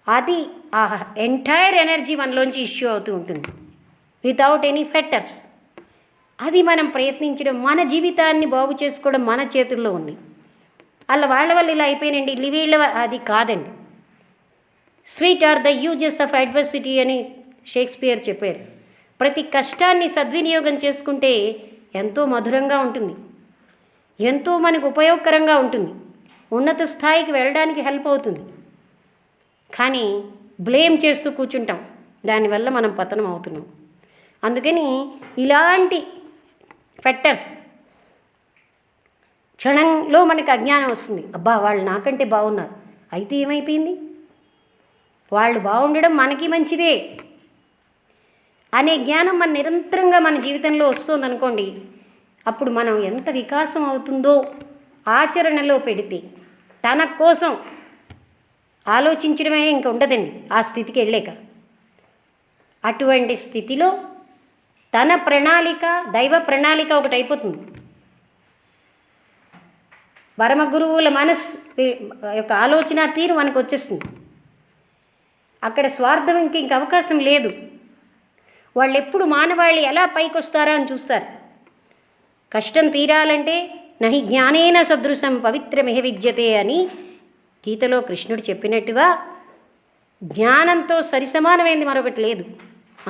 అది ఆ ఎంటైర్ ఎనర్జీ మనలోంచి ఇష్యూ అవుతూ ఉంటుంది వితౌట్ ఎనీ ఫెక్టర్స్. అది మనం ప్రయత్నించడం, మన జీవితాన్ని బాగు చేసుకోవడం మన చేతుల్లో ఉంది. అలా వాళ్ళ వల్ల ఇలా అయిపోయినండి, వీళ్ళ అది కాదండి. Sweet or the uses of adversity అని షేక్స్పియర్ చెప్పారు. ప్రతి కష్టాన్ని సద్వినియోగం చేసుకుంటే ఎంతో మధురంగా ఉంటుంది, ఎంతో మనకు ఉపయోగకరంగా ఉంటుంది, ఉన్నత స్థాయికి వెళ్ళడానికి హెల్ప్ అవుతుంది. కానీ బ్లేమ్ చేస్తూ కూర్చుంటాం, దానివల్ల మనం పతనం అవుతున్నాం. అందుకని ఇలాంటి ఫెక్టర్స్ క్షణంలో మనకు అజ్ఞానం వస్తుంది. అబ్బా వాళ్ళు నాకంటే బాగున్నారు, అయితే ఏమైపోయింది, వాళ్ళు బాగుండడం మనకి మంచిదే అనే జ్ఞానం మన నిరంతరంగా మన జీవితంలో వస్తుంది అనుకోండి. అప్పుడు మనం ఎంత వికాసం అవుతుందో ఆచరణలో పెడితే. తన కోసం ఆలోచించడమే ఇంక ఉండదండి ఆ స్థితికి వెళ్ళాక. అటువంటి స్థితిలో తన ప్రణాళిక, దైవ ప్రణాళిక ఒకటి అయిపోతుంది. పరమ గురువుల మనస్సు యొక్క ఆలోచన తీరు మనకు వచ్చేస్తుంది. అక్కడ స్వార్థం ఇంక అవకాశం లేదు. వాళ్ళు ఎప్పుడు మానవాళి ఎలా పైకి వస్తారా అని చూస్తారు. కష్టం తీరాలంటే నహి జ్ఞానేన సదృశం పవిత్రమిహ విద్యతే అని గీతలో కృష్ణుడు చెప్పినట్టుగా జ్ఞానంతో సరిసమానమైనది మరొకటి లేదు.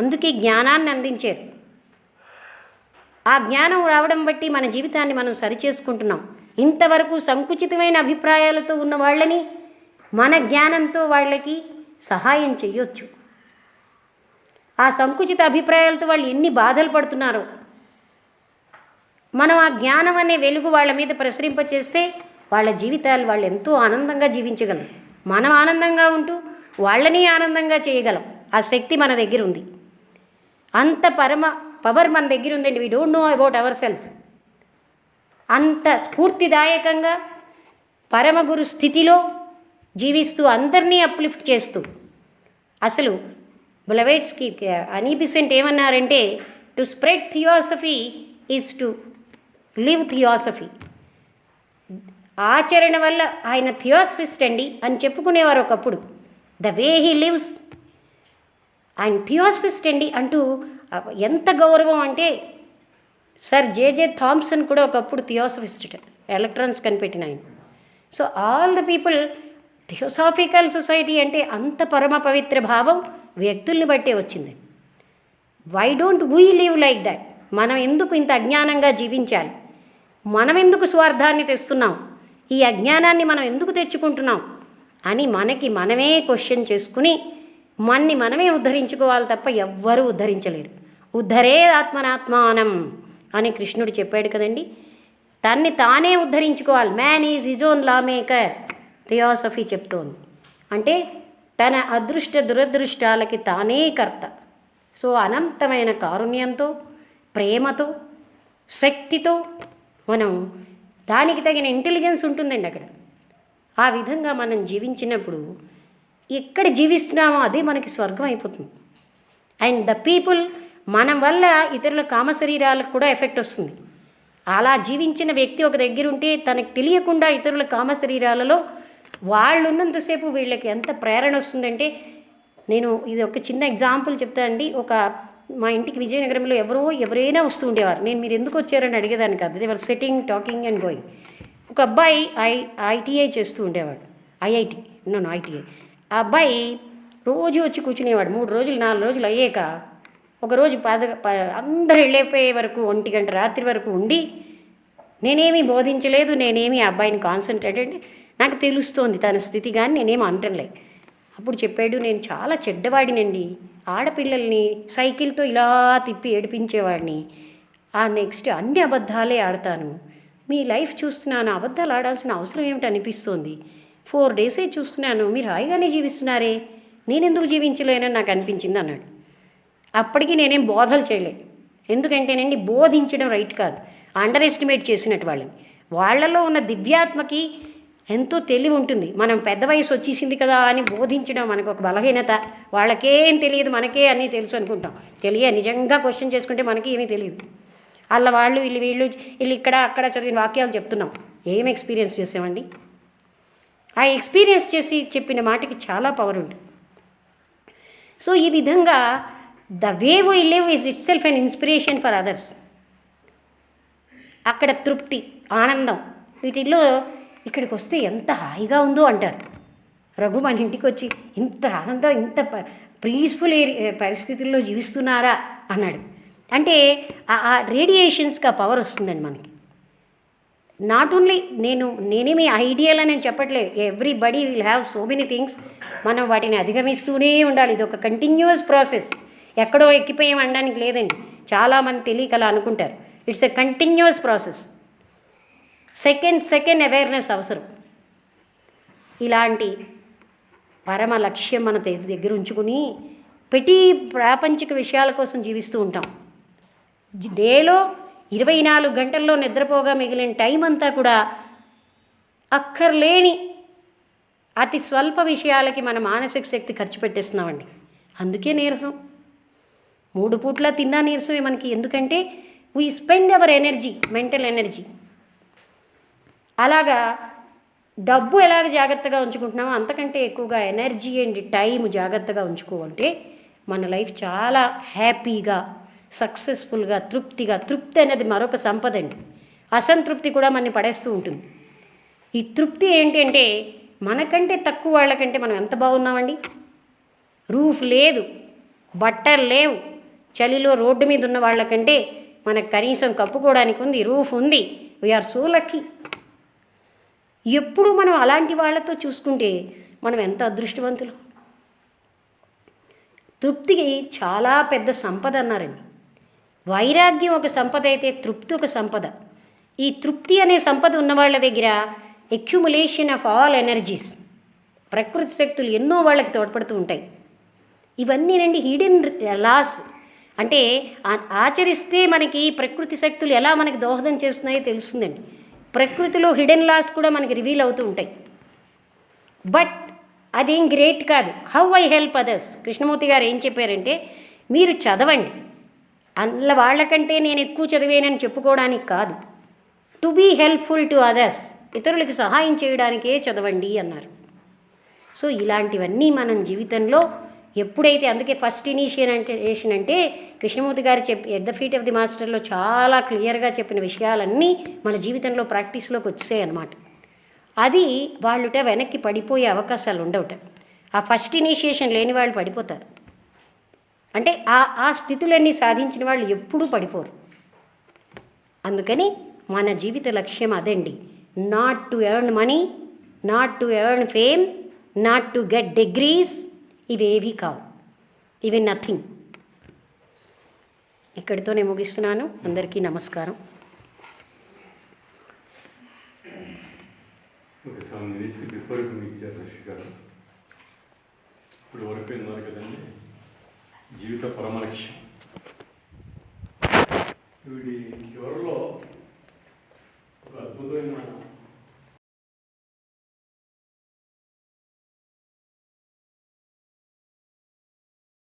అందుకే జ్ఞానాన్ని అందించారు. ఆ జ్ఞానం రావడం బట్టి మన జీవితాన్ని మనం సరిచేసుకుంటున్నాం. ఇంతవరకు సంకుచితమైన అభిప్రాయాలతో ఉన్న వాళ్ళని మన జ్ఞానంతో వాళ్ళకి సహాయం చెయ్యొచ్చు. ఆ సంకుచిత అభిప్రాయాలతో వాళ్ళు ఎన్ని బాధలు పడుతున్నారో మనం ఆ జ్ఞానం అనే వెలుగు వాళ్ళ మీద ప్రసరింపచేస్తే వాళ్ళ జీవితాలు వాళ్ళు ఎంతో ఆనందంగా జీవించగలం. మనం ఆనందంగా ఉంటూ వాళ్ళని ఆనందంగా చేయగలం. ఆ శక్తి మన దగ్గర ఉంది. అంత పవర్ మన దగ్గర ఉందండి. We don't know about our cells. అంత స్ఫూర్తిదాయకంగా పరమగురు స్థితిలో జీవిస్తూ అందరినీ అప్లిఫ్ట్ చేస్తూ, అసలు బ్లవైట్స్కి అని బిసెంట్ ఏమన్నారంటే, to spread theosophy is to live theosophy. ఆచరణ వల్ల ఆయన థియాసఫిస్ట్ అండి అని చెప్పుకునేవారు ఒకప్పుడు. ద వే హీ లివ్స్, ఆయన థియాసఫిస్ట్ అండి అంటూ ఎంత గౌరవం అంటే, సర్ జేజే థామ్సన్ కూడా ఒకప్పుడు థియాసఫిస్ట్, ఎలక్ట్రాన్స్ కనిపెట్టిన ఆయన. So all the people theosophical society అంటే అంత పరమ పవిత్ర భావం వ్యక్తుల్ని బట్టే వచ్చింది. Why don't we live like that? మనం ఎందుకు ఇంత అజ్ఞానంగా జీవించాలి? మనం ఎందుకు స్వార్థాన్ని తెస్తున్నాం? ఈ అజ్ఞానాన్ని మనం ఎందుకు తెచ్చుకుంటున్నాం అని మనకి మనమే క్వశ్చన్ చేసుకుని మనమే ఉద్ధరించుకోవాలి తప్ప ఎవ్వరూ ఉద్ధరించలేరు. ఉద్ధరే ఆత్మనాత్మానం అని కృష్ణుడు చెప్పాడు కదండి. తన్ని తానే ఉద్ధరించుకోవాలి. Man is his own law maker theosophy చెప్తోంది. అంటే తన అదృష్ట దురదృష్టాలకి తానే కర్త. సో అనంతమైన కారుణ్యంతో, ప్రేమతో, శక్తితో మనం దానికి తగిన ఇంటెలిజెన్స్ ఉంటుందండి అక్కడ. ఆ విధంగా మనం జీవించినప్పుడు ఎక్కడ జీవిస్తున్నామో అదే మనకి స్వర్గం అయిపోతుంది. అండ్ ద పీపుల్, మనం వల్ల ఇతరుల కామశరీరాలకు కూడా ఎఫెక్ట్ వస్తుంది. అలా జీవించిన వ్యక్తి ఒక దగ్గర ఉంటే తనకు తెలియకుండా ఇతరుల కామశరీరాలలో వాళ్ళు ఉన్నంతసేపు వీళ్ళకి ఎంత ప్రేరణ వస్తుందంటే, నేను ఇది ఒక చిన్న ఎగ్జాంపుల్ చెప్తానండి. మా ఇంటికి విజయనగరంలో ఎవరైనా వస్తూ ఉండేవారు. నేను మీరు ఎందుకు వచ్చారని అడిగేదాన్ని కాదు. They were setting, talking and going. ఒక అబ్బాయి ఐటీఐ చేస్తూ ఉండేవాడు. IIT ITI. ఆ అబ్బాయి రోజు వచ్చి కూర్చునేవాడు. 3 రోజులు 4 రోజులు అయ్యాక ఒకరోజు అందరూ వెళ్ళిపోయే వరకు 1 గంట రాత్రి వరకు ఉండి, నేనేమీ బోధించలేదు, నేనేమి ఆ అబ్బాయిని కాన్సన్ట్రేట్ అంటే నాకు తెలుస్తోంది తన స్థితి, కానీ నేనేమి అంటలే. అప్పుడు చెప్పాడు, నేను చాలా చెడ్డవాడినండి, ఆడపిల్లల్ని సైకిల్తో ఇలా తిప్పి ఏడిపించేవాడిని, నెక్స్ట్ అన్ని అబద్ధాలే ఆడతాను, మీ లైఫ్ చూస్తున్నాను, అబద్ధాలు ఆడాల్సిన అవసరం ఏమిటి అనిపిస్తోంది, 4 డేసే చూస్తున్నాను, మీరు హాయిగానే జీవిస్తున్నారే, నేనెందుకు జీవించలేనని నాకు అనిపించింది అన్నాడు. అప్పటికి నేనేం బోధలు చేయలేదు. ఎందుకంటేనండి బోధించడం రైట్ కాదు, అండర్ ఎస్టిమేట్ చేసినట్టు వాళ్ళలో ఉన్న దివ్యాత్మకి ఎంతో తెలివి ఉంటుంది. మనం పెద్ద వయసు వచ్చేసింది కదా అని బోధించడం మనకు ఒక బలహీనత. వాళ్ళకేం తెలియదు, మనకే అన్నీ తెలుసు అనుకుంటాం. నిజంగా క్వశ్చన్ చేసుకుంటే మనకి ఏమీ తెలియదు. అలా వాళ్ళు వీళ్ళు ఇక్కడ అక్కడ చదివిన వాక్యాలు చెప్తున్నాం. ఏం ఎక్స్పీరియన్స్ చేసామండి? ఆ ఎక్స్పీరియన్స్ చేసి చెప్పిన మాటకి చాలా పవర్ ఉంటుంది. సో ఈ విధంగా the way we live is it self an inspiration for others. అక్కడ తృప్తి, ఆనందం, వీటిల్లో ఇక్కడికి వస్తే ఎంత హాయిగా ఉందో అంటారు. రఘు మన ఇంటికి వచ్చి ఇంత ఆనందం, ఇంత పీస్ఫుల్ పరిస్థితుల్లో జీవిస్తున్నారా అన్నాడు. అంటే ఆ రేడియేషన్స్కి ఆ పవర్ వస్తుందండి మనకి. నాట్ ఓన్లీ నేనేమి ఐడియల్ అని నేను చెప్పట్లేదు. Everybody will have so many things. మనం వాటిని అధిగమిస్తూనే ఉండాలి. ఇది ఒక కంటిన్యూస్ ప్రాసెస్. ఎక్కడో ఎక్కిపోయాం అనడానికి లేదండి. చాలామంది తెలియక అలా అనుకుంటారు. It's a continuous process. Second awareness అవసరం. ఇలాంటి పరమ లక్ష్యం మన దగ్గర ఉంచుకుని ప్రతి ప్రాపంచిక విషయాల కోసం జీవిస్తూ ఉంటాం. డేలో 24 గంటల్లో నిద్రపోగా మిగిలిన టైం అంతా కూడా అక్కర్లేని అతి స్వల్ప విషయాలకి మన మానసిక శక్తి ఖర్చు పెట్టేస్తున్నామండి. అందుకే నీరసం. 3 పూట్ల తిన్నా నీరసమే మనకి. ఎందుకంటే we spend our energy, mental energy. అలాగా డబ్బు ఎలాగ జాగ్రత్తగా ఉంచుకుంటున్నామో అంతకంటే ఎక్కువగా ఎనర్జీ అండ్ టైం జాగ్రత్తగా ఉంచుకోవాలంటే మన లైఫ్ చాలా హ్యాపీగా, సక్సెస్ఫుల్గా, తృప్తి అనేది మరొక సంపద అండి. అసంతృప్తి కూడా మనని పడేస్తూ ఉంటుంది. ఈ తృప్తి ఏంటంటే మనకంటే తక్కువ వాళ్ళకంటే మనం ఎంత బాగున్నామండి. రూఫ్ లేదు, బట్టలు లేవు, చలిలో రోడ్డు మీద ఉన్న వాళ్ళకంటే మనకు కనీసం కప్పుకోవడానికి ఉంది, రూఫ్ ఉంది. We're so lucky. ఎప్పుడు మనం అలాంటి వాళ్ళతో చూసుకుంటే మనం ఎంత అదృష్టవంతులు. తృప్తికి చాలా పెద్ద సంపద అన్నారండి. వైరాగ్యం ఒక సంపద అయితే తృప్తి ఒక సంపద. ఈ తృప్తి అనే సంపద ఉన్న వాళ్ళ దగ్గర అక్యుములేషన్ ఆఫ్ ఆల్ ఎనర్జీస్, ప్రకృతి శక్తులు ఎన్నో వాళ్ళకి తోడ్పడుతూ ఉంటాయి. ఇవన్నీ రండి హిడెన్ లాస్. అంటే ఆచరిస్తే మనకి ప్రకృతి శక్తులు ఎలా మనకి దోహదం చేస్తున్నాయో తెలుస్తుందండి. ప్రకృతిలో హిడెన్ లాస్ కూడా మనకి రివీల్ అవుతూ ఉంటాయి. బట్ అదేం గ్రేట్ కాదు. How I help others. Krishnamurthy గారు ఏం చెప్పారంటే, మీరు చదవండి, అందులో వాళ్ళకంటే నేను ఎక్కువ చదివేనని చెప్పుకోవడానికి కాదు. To be helpful to others, ఇతరులకు సహాయం చేయడానికే చదవండి అన్నారు. సో ఇలాంటివన్నీ మనం జీవితంలో ఎప్పుడైతే, అందుకే ఫస్ట్ ఇనిషియేషన్ అంటే Krishnamurti garu At the Feet of the మాస్టర్లో చాలా క్లియర్గా చెప్పిన విషయాలన్నీ మన జీవితంలో ప్రాక్టీస్లోకి వచ్చాయి అన్నమాట. అది వాళ్ళుట వెనక్కి పడిపోయే అవకాశాలు ఉండవుట. ఆ ఫస్ట్ ఇనిషియేషన్ లేని వాళ్ళు పడిపోతారు. అంటే ఆ స్థితులన్నీ సాధించిన వాళ్ళు ఎప్పుడూ పడిపోరు. అందుకని మన జీవిత లక్ష్యం అదండి. Not to earn money, not to earn fame, not to get degrees. ఇవేవి కావు, ఇవి నథింగ్. ఇక్కడితో నేను ముగిస్తున్నాను. అందరికీ నమస్కారం. ఇప్పుడు వరకు ఉన్నారు కదండి జీవిత పరమలక్ష్యం. వీడి చివరిలో ఒక అద్భుతమైన